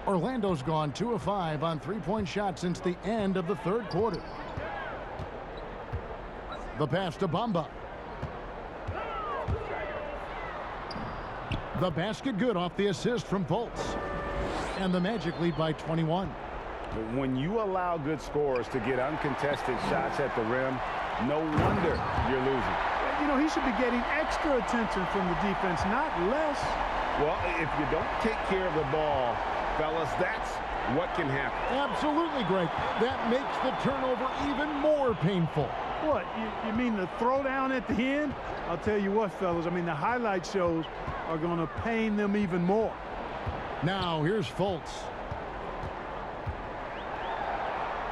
S1: Orlando's gone 2 of 5 on three-point shots since the end of the third quarter. The pass to Bamba. The basket good off the assist from Fultz. And the Magic lead by 21.
S3: When you allow good scorers to get uncontested shots at the rim, no wonder you're losing.
S4: You know, he should be getting extra attention from the defense, not less.
S3: Well, if you don't take care of the ball, fellas, that's what can happen.
S1: Absolutely, Greg. That makes the turnover even more painful.
S4: What, you mean the throwdown at the end? I'll tell you what, fellas, I mean, the highlight shows are going to pain them even more.
S1: Now, here's Fultz.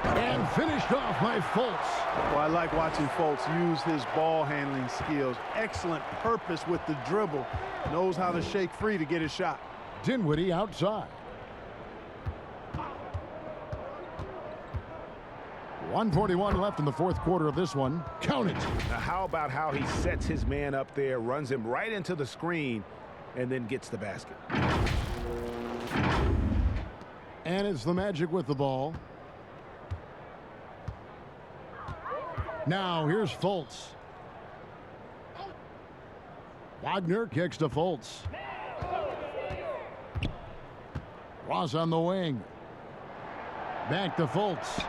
S1: And finished off by Fultz.
S4: Well, I like watching Fultz use his ball handling skills. Excellent purpose with the dribble. Knows how to shake free to get his shot.
S1: Dinwiddie outside. 1:41 left in the fourth quarter of this one. Count it.
S3: Now, how about how he sets his man up there, runs him right into the screen, and then gets the basket.
S1: And it's the Magic with the ball. Now here's Fultz. Wagner kicks to Fultz. Ross on the wing. Back to Fultz.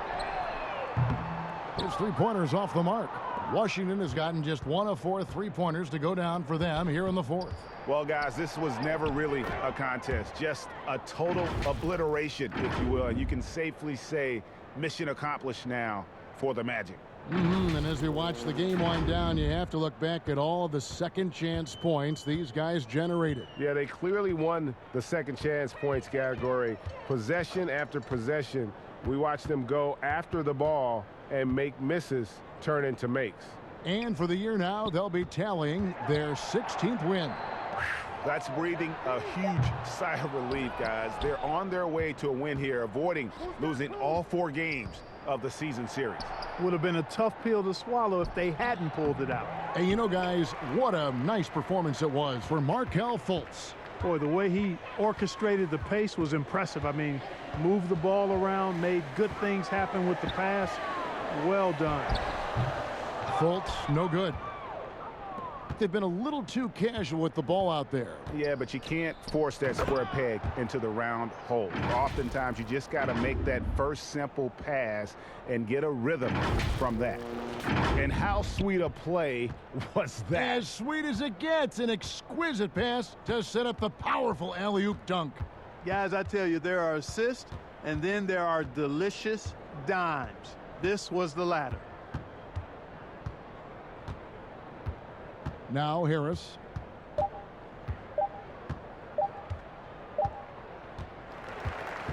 S1: His three-pointers off the mark. Washington has gotten just 1 of 4 three-pointers to go down for them here in the fourth.
S3: Well, guys, this was never really a contest, just a total obliteration, if you will. And you can safely say mission accomplished now for the Magic.
S1: And as we watch the game wind down, you have to look back at all the second chance points these guys generated.
S5: Yeah, they clearly won the second chance points category. Possession after possession, we watched them go after the ball and make misses turn into makes.
S1: And for the year now, they'll be tallying their 16th win.
S3: That's breathing a huge sigh of relief, guys. They're on their way to a win here, avoiding losing all 4 games of the season series.
S4: Would have been a tough pill to swallow if they hadn't pulled it out.
S1: And you know, guys, what a nice performance it was for Markelle Fultz.
S4: Boy, the way he orchestrated the pace was impressive. I mean, moved the ball around, made good things happen with the pass. Well done.
S1: Fultz, no good. They've been a little too casual with the ball out there.
S3: Yeah, but you can't force that square peg into the round hole. Oftentimes, you just got to make that first simple pass and get a rhythm from that. And how sweet a play was that?
S1: As sweet as it gets, an exquisite pass to set up the powerful alley-oop dunk.
S4: Guys, I tell you, there are assists, and then there are delicious dimes. This was the latter.
S1: Now Harris.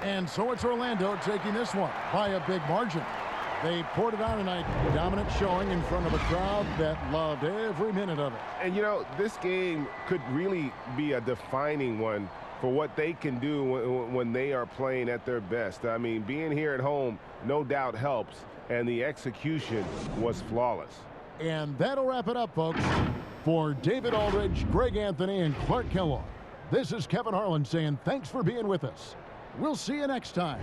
S1: And so it's Orlando taking this one by a big margin. They poured it on tonight, dominant showing in front of a crowd that loved every minute of it.
S5: And, you know, this game could really be a defining one for what they can do when they are playing at their best. I mean, being here at home no doubt helps, and the execution was flawless.
S1: And that'll wrap it up, folks. For David Aldridge, Greg Anthony, and Clark Kellogg, this is Kevin Harlan saying thanks for being with us. We'll see you next time.